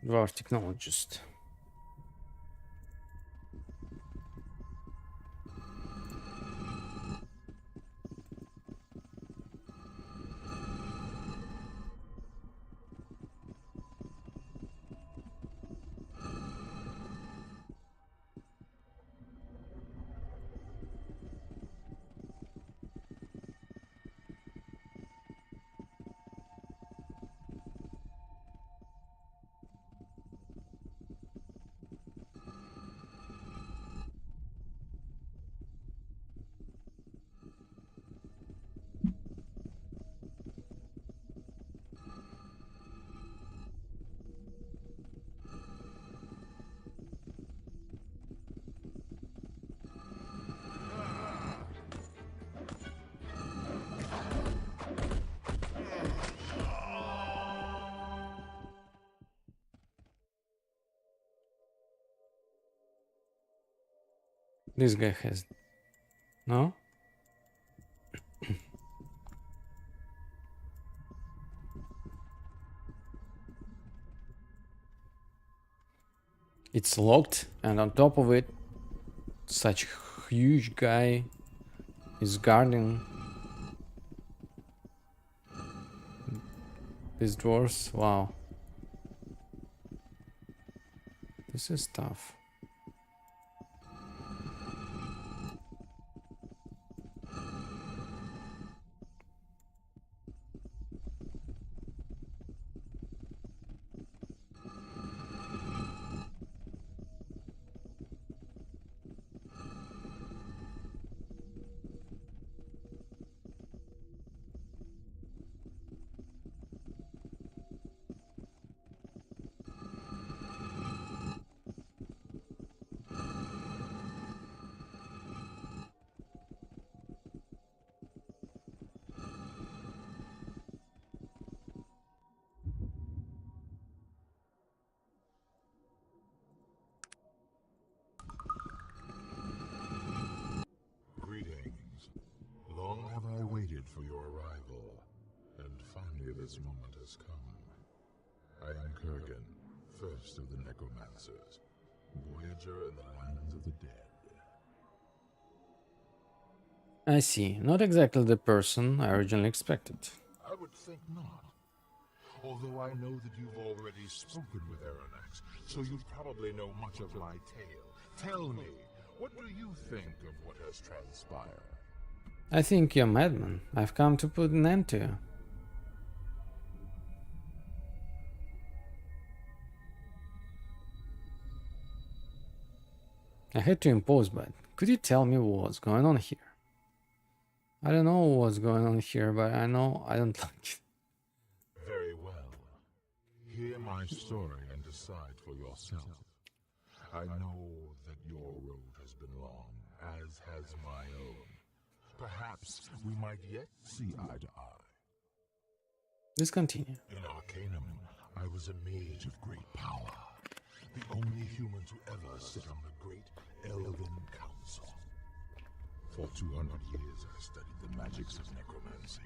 Dwarf technologist. This guy has... No? It's locked, and on top of it, such a huge guy is guarding these dwarves. Wow. This is tough. Greetings. Long have I waited for your arrival, and finally this moment has come. I am Kurgan, first of the Necromancers, voyager in the lands of the dead. I see. Not exactly the person I originally expected. I would think not. Although I know that you've already spoken with Aronnax, so you probably know much of my tale. Tell me, what do you think of what has transpired? I think you're a madman. I've come to put an end to you. I had to impose, but could you tell me what's going on here? I don't know what's going on here, but I know I don't like it. Very well. Hear my story and decide for yourself. I know that your road has been long, as has my own. Perhaps we might yet see eye to eye. Let's continue. In Arcanum, I was a mage of great power. The only human to ever sit on the great Elven Council. For 200 years I studied the magics of necromancy,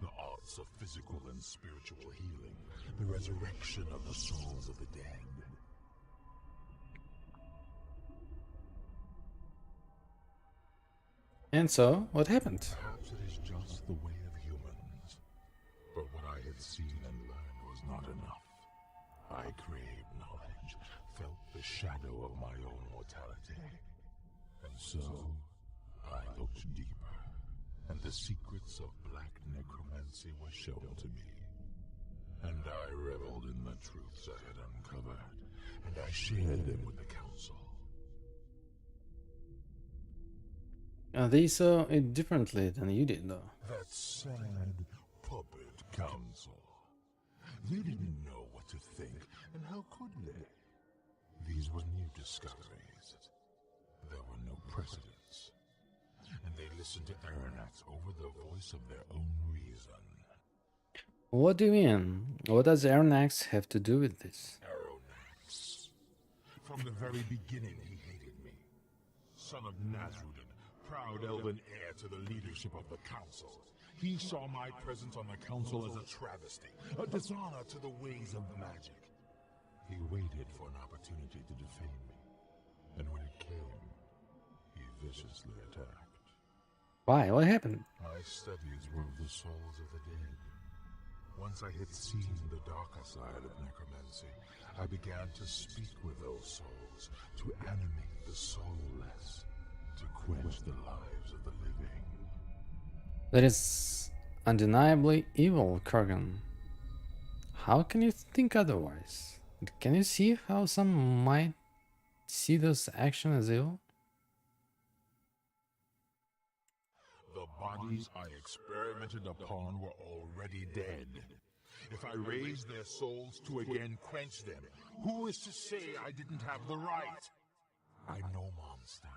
the arts of physical and spiritual healing, the resurrection of the souls of the dead. And so, what happened? Perhaps it is just the way of humans. But what I had seen and learned was not enough. I craved knowledge, felt the shadow of my own mortality. And so, I looked deeper, and the secrets of black necromancy were shown to me. And I reveled in the truths I had uncovered, and I shared them with the council. They saw it differently than you did, though. That sad puppet council. They didn't know what to think, and how could they? These were new discoveries. There were no precedents. And they listened to Aronnax over the voice of their own reason. What do you mean? What does Aranax have to do with this? Aronnax. From the very beginning, he hated me. Son of Nazrudin, proud elven heir to the leadership of the council. He saw my presence on the council as a travesty, a dishonor to the ways of magic. He waited for an opportunity to defame me, and when it came, he viciously attacked. Why? What happened? My studies were of the souls of the dead. Once I had seen the darker side of necromancy, I began to speak with those souls, to animate the soulless, to quench the lives of the living. That is undeniably evil, Kurgan. How can you think otherwise? Can you see how some might see those actions as evil? The bodies I experimented upon were already dead. If I raised their souls to again quench them, who is to say I didn't have the right? I'm no monster.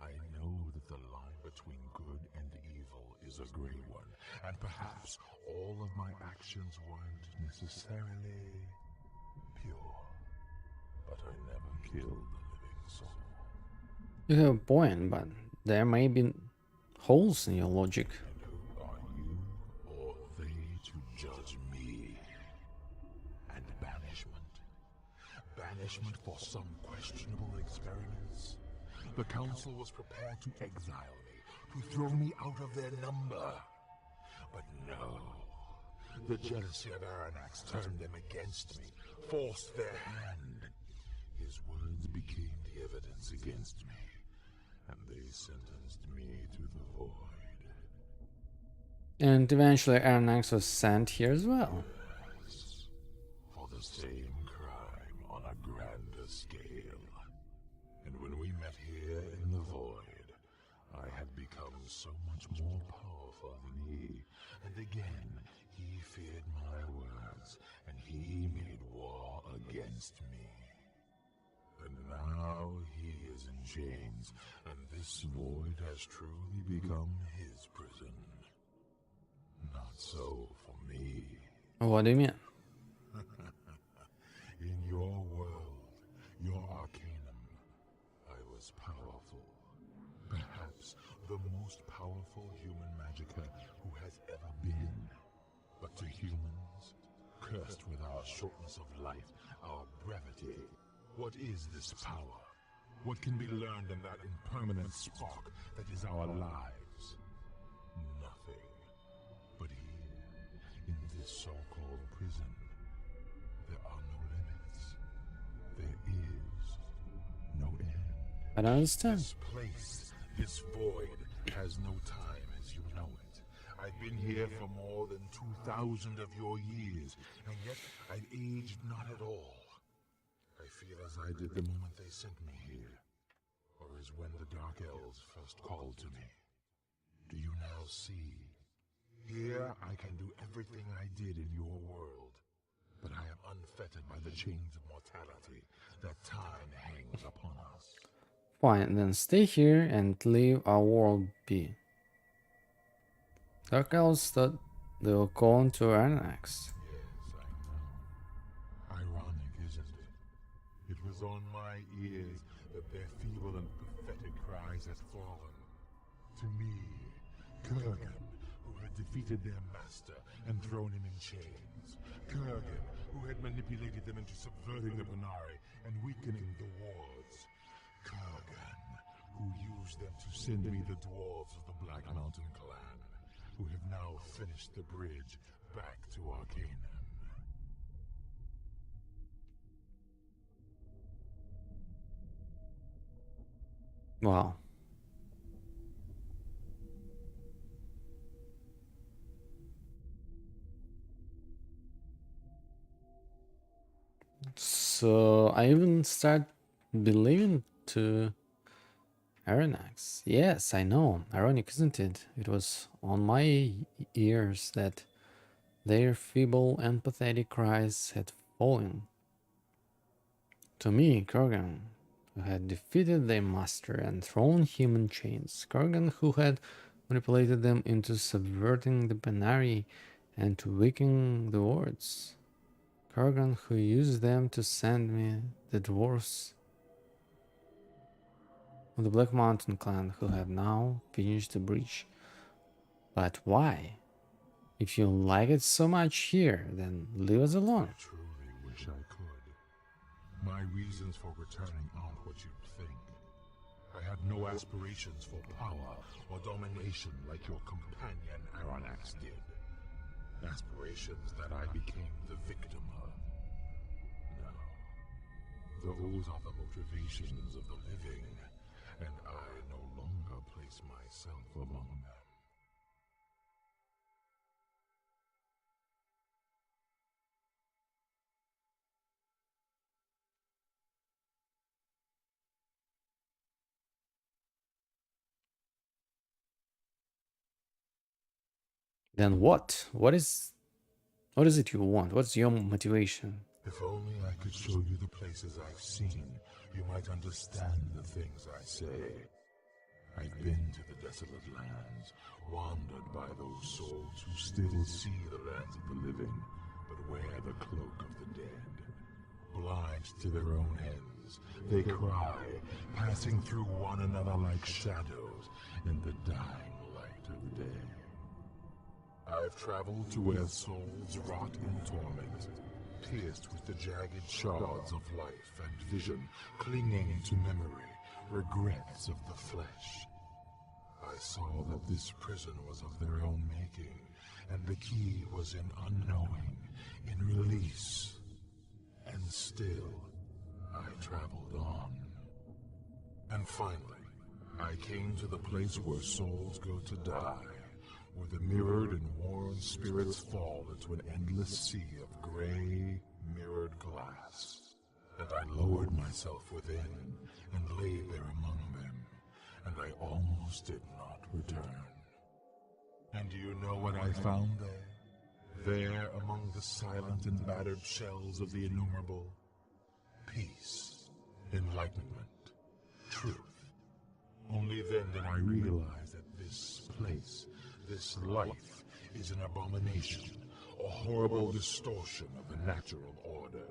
I know that the line between good and evil is a gray one, and perhaps all of my actions weren't necessarily pure. But I never killed the living soul. You have a point, but there may be holes in your logic. And who are you or they to judge me? And banishment? Banishment for some questionable experiments? The council was prepared to exile me, to throw me out of their number. But no. The jealousy of Aronnax turned them against me, forced their hand. His words became the evidence against me, and they sentenced me to the void. And eventually Aranax was sent here as well. Yes, for the same crime on a grander scale. And when we met here in the void, I had become so much more powerful than he. And again, he feared my words, and he made war against me. And now he is in chains, and this void has truly become his prison. Not so for me. What do you mean? In your world, your Arcanum, I was powerful. Perhaps the most powerful human magician who has ever been. But to humans, cursed with our shortness of life, our brevity, what is this power? What can be learned in that impermanent spark that is our lives? this so-called prison, there are no limits. There is no end. I don't understand. This place, this void, has no time as you know it. I've been here for more than 2,000 of your years, and yet I've aged not at all. I feel as I did the moment they sent me here, or as when the Dark Elves first called to me. Do you now see? Here I can do everything I did in your world, but I am unfettered by the chains of mortality that time hangs upon us. Fine, then stay here and leave our world be. Dark Elves thought they were going to Aranax. Yes, I know. Ironic, isn't it? It was on my ears that their feeble and pathetic cries had fallen. To me, Kurgan, who had defeated their master and thrown him in chains. Kurgan, who had manipulated them into subverting the Panari and weakening the wards. Kurgan, who used them to send me the dwarves of the Black Mountain clan, who have now finished the bridge back to Arcanum. Wow. So I even start believing to Aranax. Yes, I know. Ironic, isn't it? It was on my ears that their feeble and pathetic cries had fallen. To me, Kurgan, who had defeated their master and thrown him in chains. Kurgan, who had manipulated them into subverting the Panari and to weaken the wards. Kurgan, who used them to send me the dwarves of the Black Mountain clan, who have now finished the breach. But why? If you like it so much here, then leave us alone. I truly wish I could. My reasons for returning aren't what you'd think. I had no aspirations for power or domination like your companion Aranax did. Aspirations that I became the victim of. No. Those are the motivations of the living, and I no longer place myself among them. Then what? What is it you want? What's your motivation? If only I could show you the places I've seen, you might understand the things I say. I've been to the desolate lands, wandered by those souls who still see the lands of the living, but wear the cloak of the dead. Blind to their own ends, they cry, passing through one another like shadows in the dying light of day. I've traveled to where souls rot in torment, pierced with the jagged shards of life and vision, clinging to memory, regrets of the flesh. I saw that this prison was of their own making, and the key was in unknowing, in release. And still, I traveled on. And finally, I came to the place where souls go to die, where the mirrored and worn spirits fall into an endless sea of gray, mirrored glass. And I lowered myself within and lay there among them, and I almost did not return. And do you know what I found there? There among the silent and battered shells of the innumerable? Peace, enlightenment, truth. Only then did I realize that this place, this life, is an abomination, a horrible distortion of the natural order.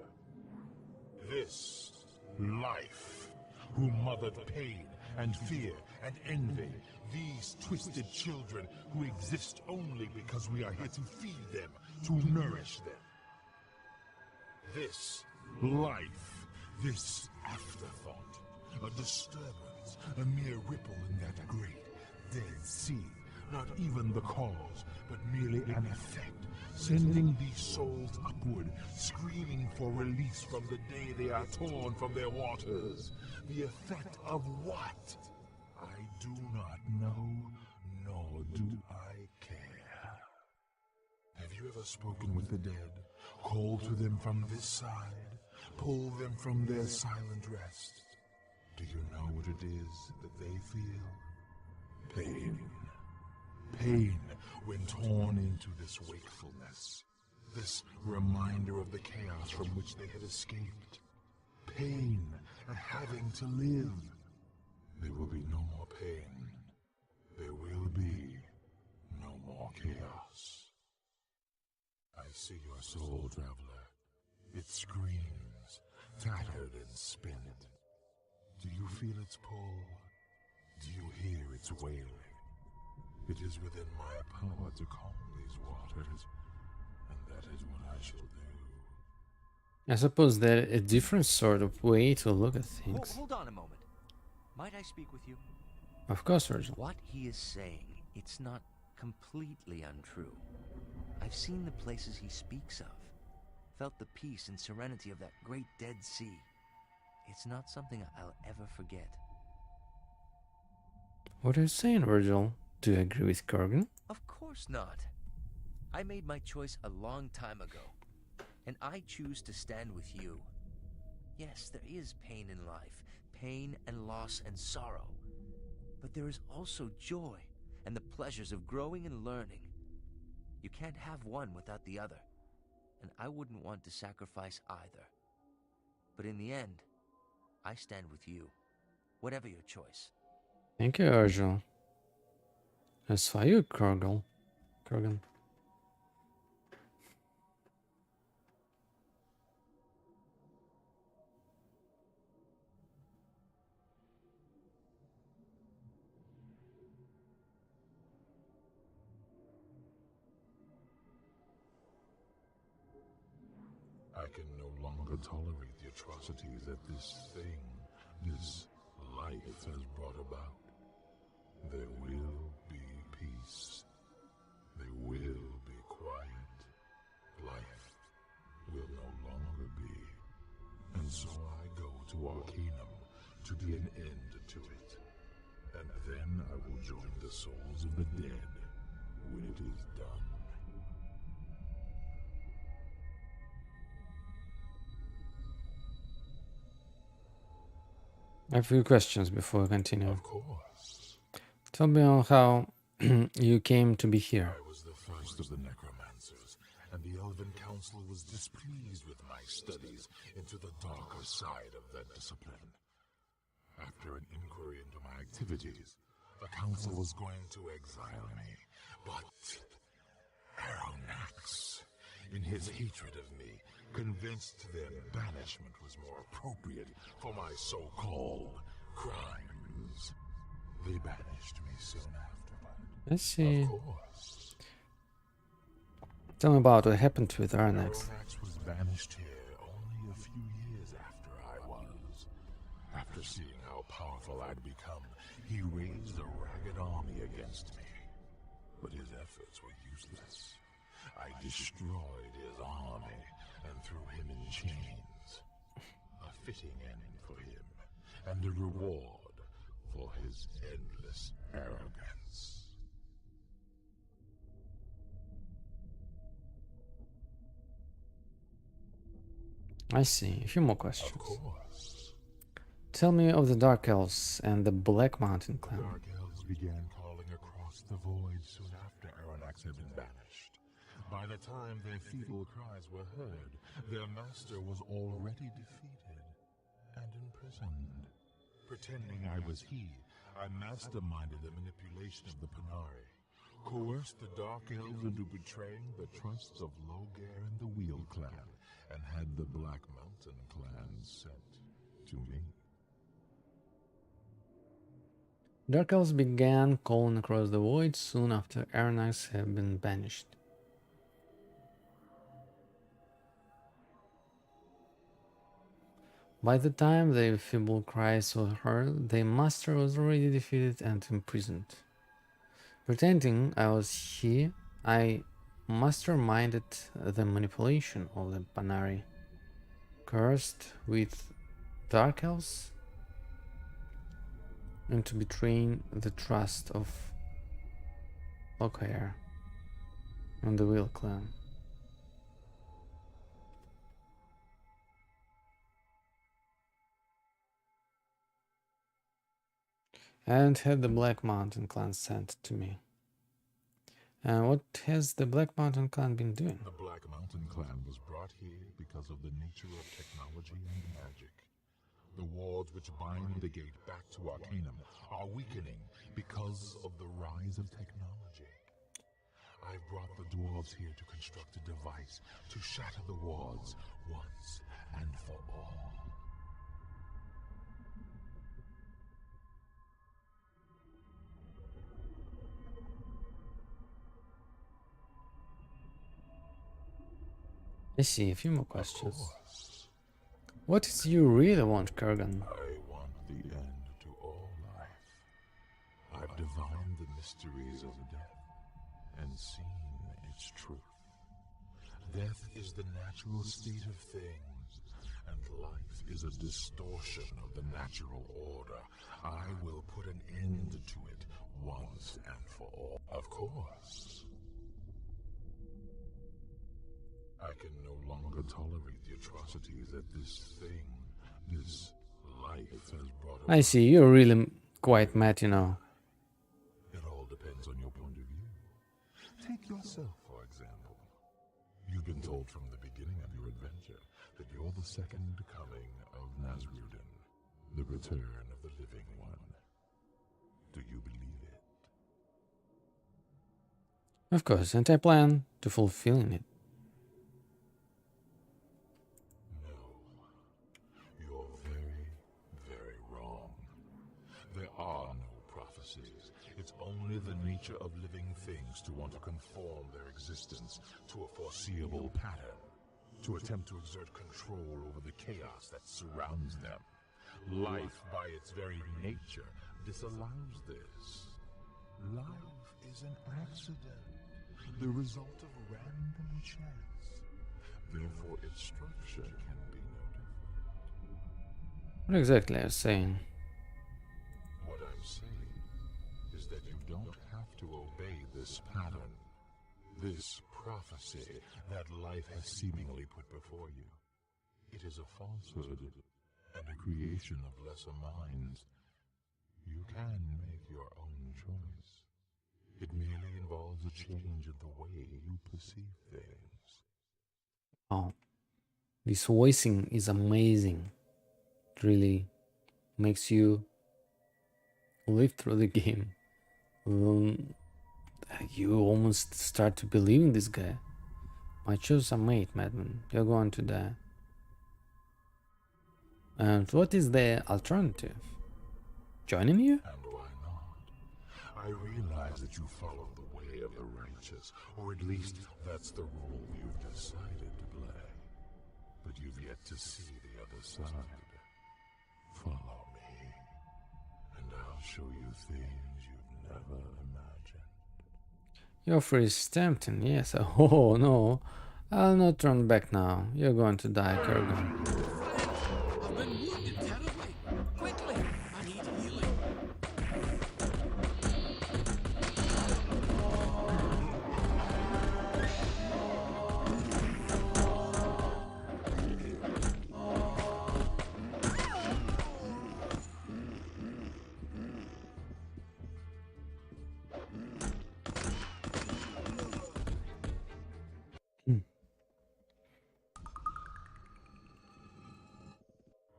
This life, who mothered pain and fear and envy, these twisted children who exist only because we are here to feed them, to nourish them. This life, this afterthought, a disturbance, a mere ripple in that great dead sea, not even the cause, but merely an effect, sending these souls upward, screaming for release from the day they are torn from their waters. The effect of what? I do not know, nor do I care. Have you ever spoken with the dead? Call to them from this side, pull them from their silent rest. Do you know what it is that they feel? Pain. Pain when torn into this wakefulness. This reminder of the chaos from which they had escaped. Pain at having to live. There will be no more pain. There will be no more chaos. I see your soul, traveler. It screams, tattered and spent. Do you feel its pull? Do you hear its wailing? It is within my power to calm these waters, and that is what I shall do. I suppose that a different sort of way to look at things. Hold on a moment. Might I speak with you? Of course, Virgil. What he is saying, it's not completely untrue. I've seen the places he speaks of, felt the peace and serenity of that great Dead Sea. It's not something I'll ever forget. What are you saying, Virgil? Do you agree with Kurgan? Of course not. I made my choice a long time ago, and I choose to stand with you. Yes, there is pain in life, pain and loss and sorrow. But there is also joy and the pleasures of growing and learning. You can't have one without the other, and I wouldn't want to sacrifice either. But in the end, I stand with you, whatever your choice. Thank you, Virgil. As for you, Kurgan. I can no longer tolerate the atrocities that this thing, this life has brought about. There will be peace. There will be quiet. Life will no longer be. And so I go to Arcanum to be an end to it. And then I will join the souls of the dead when it is done. I have a few questions before we continue. Of course. Tell me how you came to be here. I was the first of the necromancers, and the Elven Council was displeased with my studies into the darker side of that discipline. After an inquiry into my activities, the Council was going to exile me, but Aronax, in his hatred of me, convinced them banishment was more appropriate for my so-called crimes. They banished me soon after, but Let's see. of course. Tell me about what happened with Arnax. Aronax was banished here only a few years after I was. After seeing how powerful I'd become, he raised a ragged army against me. But his efforts were useless. I destroyed his army and threw him in chains. A fitting end for him, and a reward for his endless arrogance. I see. A few more Of questions. course. Tell me of the Dark Elves and the Black Mountain The clan. Dark Elves began calling across the void soon after Aronax had been banished. By the time their feeble cries were heard, their master was already defeated and imprisoned. Pretending I was he, I masterminded the manipulation of the Panari, coerced the Dark Elves into betraying the trusts of Logair and the Wheel Clan, and had the Black Mountain Clan sent to me. Dark Elves began calling across the void soon after Aranax had been banished. By the time their feeble cries were heard, their master was already defeated and imprisoned. Pretending I was he, I masterminded the manipulation of the Panari. Cursed with dark elves into betraying the trust of Lockhair and the Will clan. And had the Black Mountain clan sent to me. And what has the Black Mountain clan been doing? The Black Mountain clan was brought here because of the nature of technology and magic. The wards which bind the gate back to Arcanum are weakening because of the rise of technology. I've brought the dwarves here to construct a device to shatter the wards once and for all. I see, a few more questions. What is you really want, Kurgan? I want the end to all life. I've divined the mysteries of death and seen its truth. Death is the natural state of things, and life is a distortion of the natural order. I will put an end to it once and for all. Of course. I can no longer tolerate the atrocities that this thing, this life has brought about. I see, you're really quite mad, you know. It all depends on your point of view. Take yourself, for example. You've been told from the beginning of your adventure that you're the second coming of Nazrudin, the return of the living one. Do you believe it? Of course, and I plan to fulfill it. You're very, very wrong. There are no prophecies. It's only the nature of living things to want to conform their existence to a foreseeable pattern, to attempt to exert control over the chaos that surrounds them. Life, by its very nature, disallows this. Life is an accident, the result of random chance. Therefore, its structure can be no different. What exactly are you saying? What I'm saying is that you don't have to obey this pattern, this prophecy that life has seemingly put before you. It is a falsehood and a creation of lesser minds. You can make your own choice. It merely involves a change in the way you perceive things. Oh, this voicing is amazing. It really makes you live through the game. You almost start to believe in this guy. I choose a mate, madman. You're going to die. And what is the alternative? Joining you? And why not? I realize that you follow the way of the righteous, or at least that's the role you've decided to play. But you've yet to see the other side. Follow me, and I'll show you things you've never imagined. Your offer is tempting, yes. Oh no, I'll not turn back now. You're going to die, Kurgan. I've been wounded terribly. Quickly, I need healing.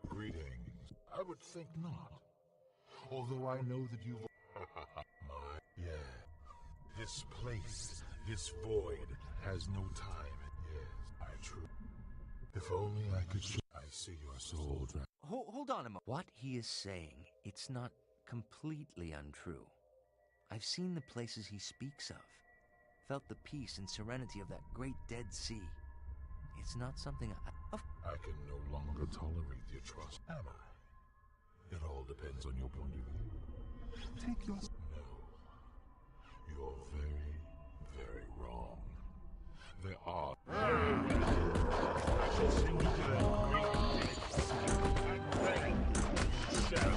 Greetings. I would think not. Although I know that you've... Yeah. This place, this void, has no time. Yes, I true. If only I could I see your soul drag. Hold on a moment. What he is saying, it's not completely untrue. I've seen the places he speaks of, felt the peace and serenity of that great Dead Sea. It's not something I can no longer tolerate the atrocity. Am I? It all depends on your point of view. Take your... No. You You're very, very wrong. There are. I shall send you to that great place, and then you shall.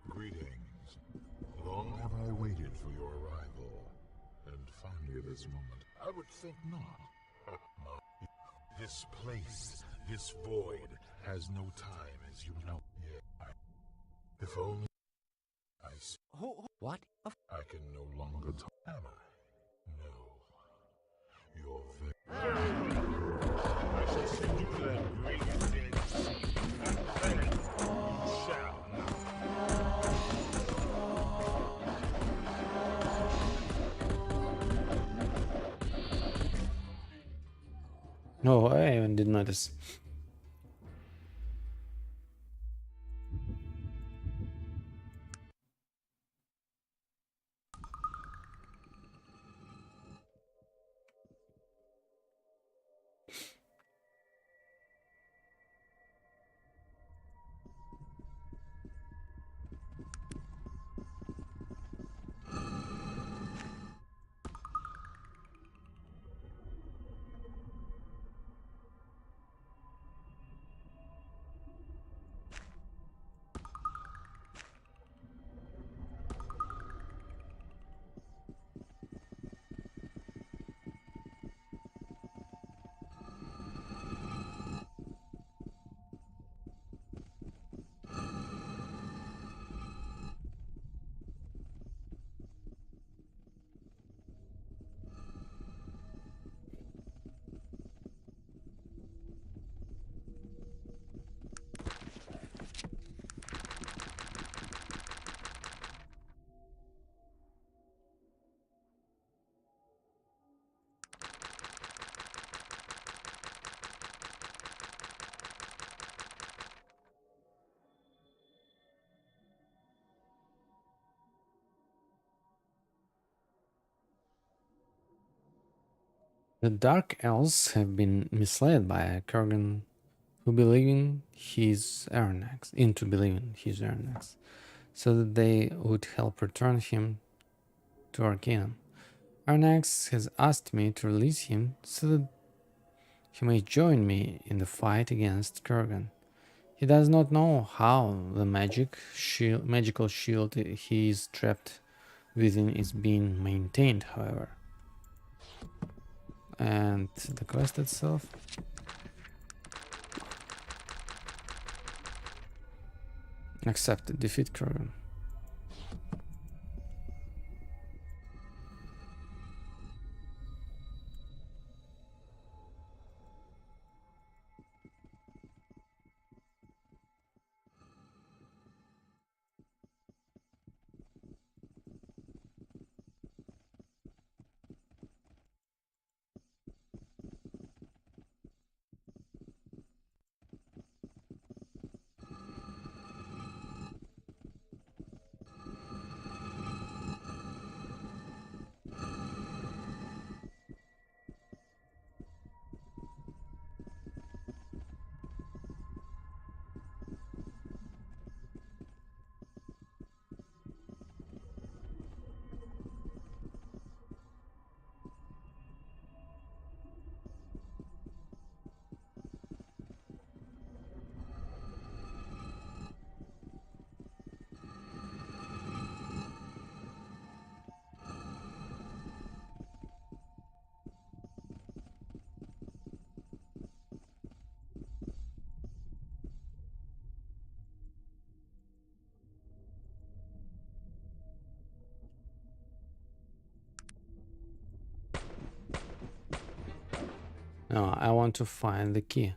Greetings. Long have I waited for your arrival, and finally this moment. I would think not. This place, this void, has no time, as you know. Yeah, if only I see. What? I can no longer talk. Am I? No. You're very. I shall send you to that great dead sea, and then you shall not. No, I even did notice. The Dark Elves have been misled by a Kurgan who believing his Aranax, into believing his Aranax, so that they would help return him to Arcanum. Aranax has asked me to release him so that he may join me in the fight against Kurgan. He does not know how the magical shield he is trapped within is being maintained, however. And the quest itself. Accepted. Defeat Kurgan. No, I want to find the key.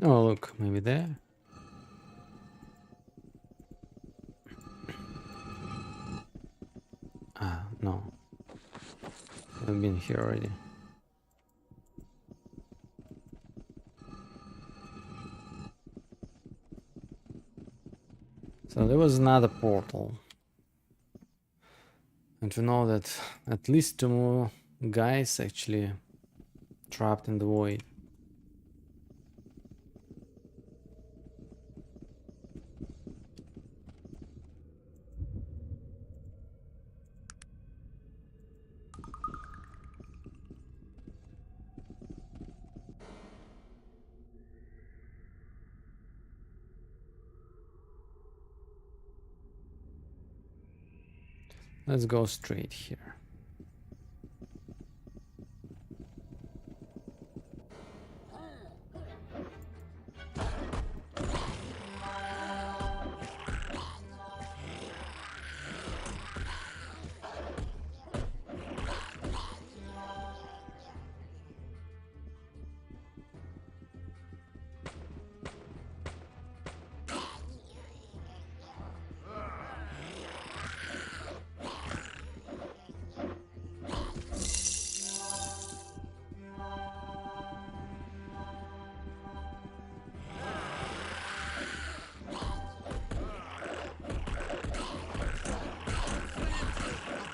Oh, look, maybe there. Ah, no. I've been here already. So there was another portal. And to know that at least 2 more guys actually trapped in the void. Let's go straight here.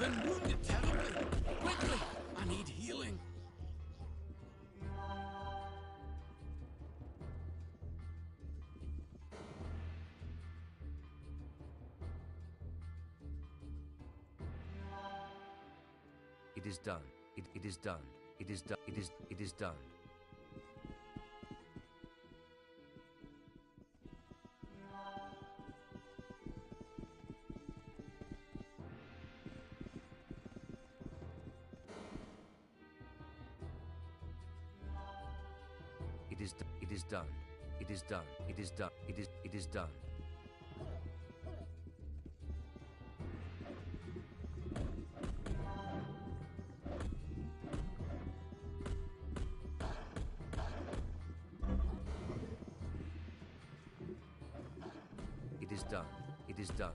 I've been wounded terribly. Quickly, I need healing. It is done. It is done. It is done. It is done. It is done. It is done. It is done. It is done. It is done. It is done.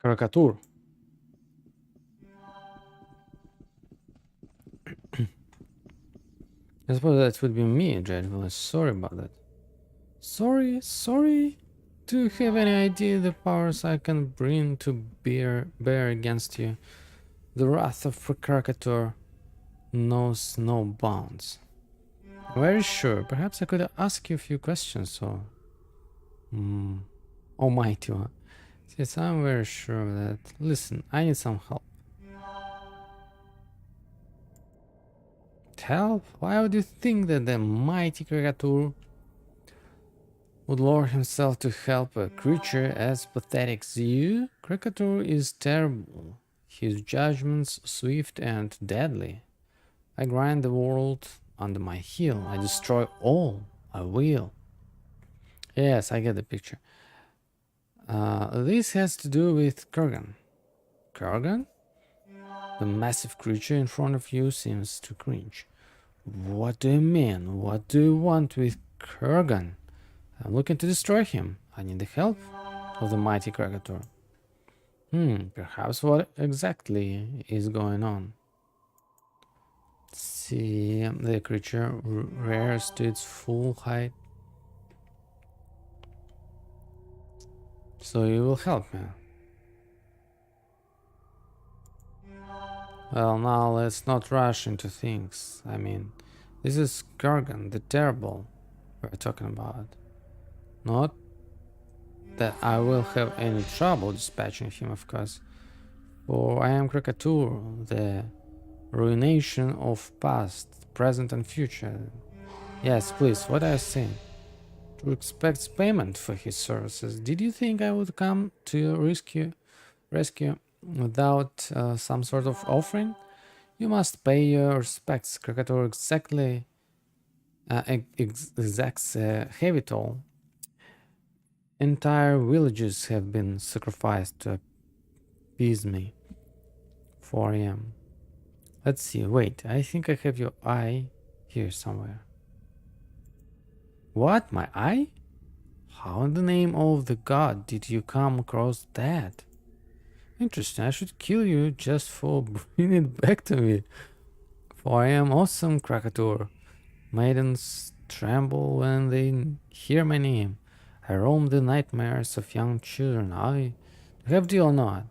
Caricature. I suppose that would be me, Dreadful. Sorry about that. Sorry. Do you have any idea the powers I can bring to bear against you? The wrath of Caricature knows no bounds. Very sure. Perhaps I could ask you a few questions, or... Almighty One. Yes, I'm very sure of that. Listen, I need some help. Help? Why would you think that the mighty Caricature would lower himself to help a creature as pathetic as you? Caricature is terrible. His judgments swift and deadly. I grind the world under my heel. I destroy all. I will. Yes, I get the picture. This has to do with Kurgan. Kurgan? The massive creature in front of you seems to cringe. What do you mean? What do you want with Kurgan? I'm looking to destroy him. I need the help of the mighty Caricature. Perhaps what exactly is going on? See, the creature rears to its full height. So you will help me. Well, now let's not rush into things. I mean, this is Kurgan, the Terrible, we're talking about. Not that I will have any trouble dispatching him, of course, for I am Caricature, the ruination of past, present and future. Yes, please, what are you saying? To expect payment for his services. Did you think I would come to your rescue rescue without some sort of offering, you must pay your respects. Krakator exacts a heavy toll. Entire villages have been sacrificed to appease me. 4 a.m. Let's see. Wait, I think I have your eye here somewhere. What? My eye? How in the name of the god did you come across that? Interesting. I should kill you just for bringing it back to me. For I am awesome, Krakator. Maidens tremble when they hear my name. I roam the nightmares of young children. I have deal or not?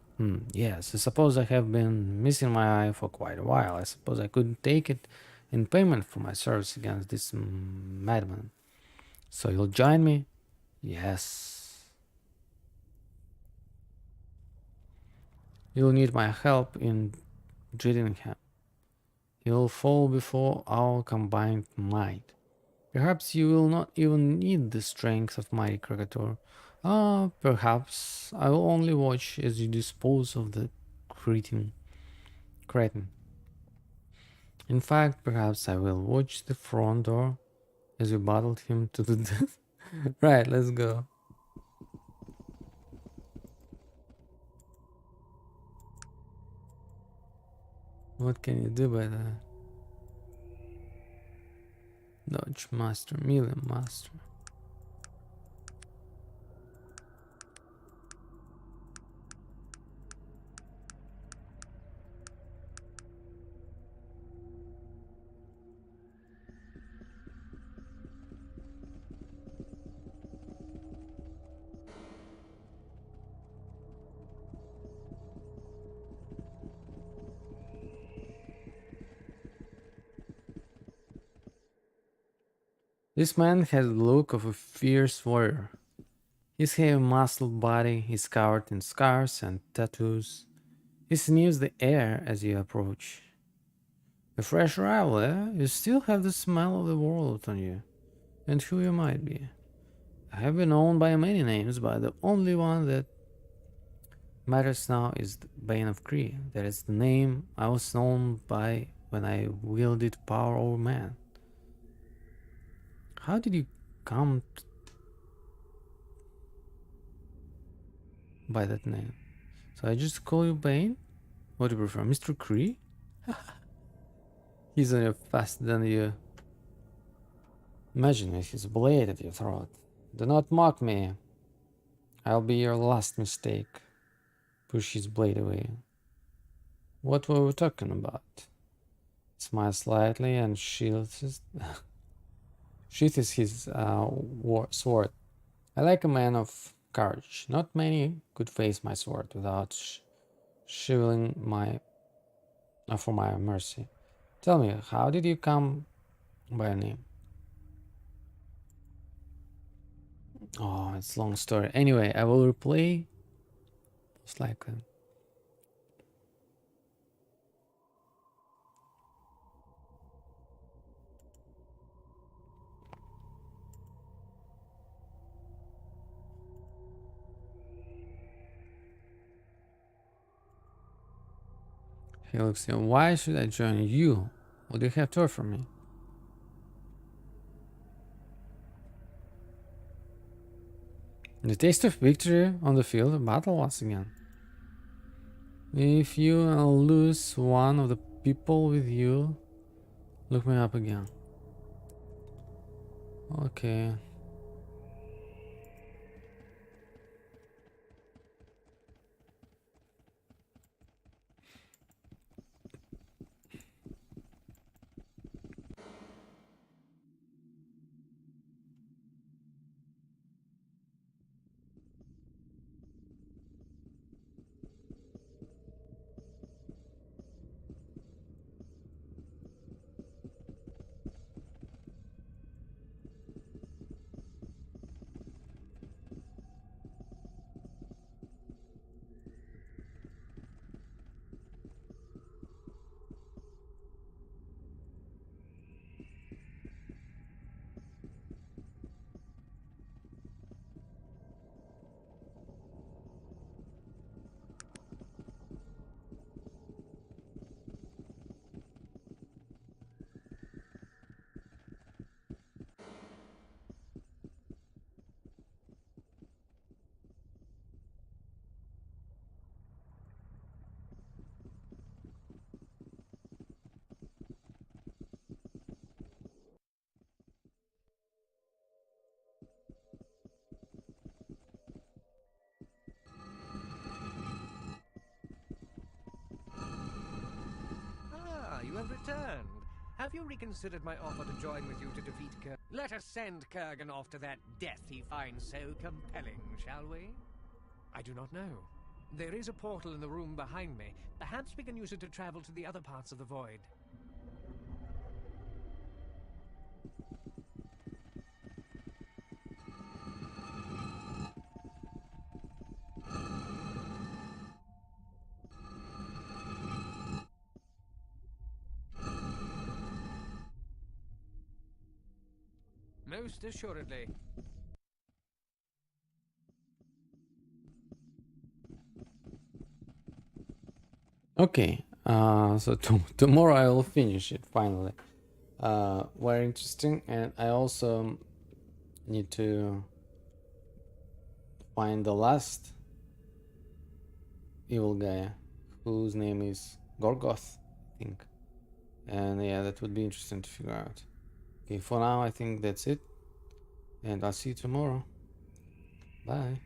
Yes, I suppose I have been missing my eye for quite a while. I suppose I could take it in payment for my service against this madman. So you'll join me? Yes. You'll need my help in dreading him. He'll fall before our combined might. Perhaps you will not even need the strength of mighty Krakator. Perhaps I will only watch as you dispose of the cretin. In fact, perhaps I will watch the front door as you battled him to the death. Right, let's go. What can you do by that? Dodge master, melee master. This man has the look of a fierce warrior. His heavy muscled body is covered in scars and tattoos. He sniffs the air as you approach. A fresh arrival, eh? You still have the smell of the world on you, and who you might be. I have been known by many names, but the only one that matters now is the Bane of Kree. That is the name I was known by when I wielded power over man. How did you come by that name? So I just call you Bane? What do you prefer, Mr. Kree? He's on your faster than you. Imagine with his blade at your throat. Do not mock me. I'll be your last mistake. Push his blade away. What were we talking about? Smiles slightly and sheathes his sword. I like a man of courage. Not many could face my sword without shivering for my mercy. Tell me, how did you come by your name? Oh, it's a long story. Anyway, I will replay most likely. He looks at you. Why should I join you? What do you have to offer me? The taste of victory on the field of battle once again. If you lose one of the people with you, look me up again. Okay. you have returned. Have you reconsidered my offer to join with you to defeat Kurgan? Let us send Kurgan off to that death he finds so compelling, shall we? I do not know. There is a portal in the room behind me. Perhaps we can use it to travel to the other parts of the void. Most assuredly. Okay, so tomorrow I will finish it finally. Very interesting, and I also need to find the last evil guy, whose name is Gorgoth, I think. And yeah, that would be interesting to figure out. Okay, for now I think that's it, and I'll see you tomorrow. Bye.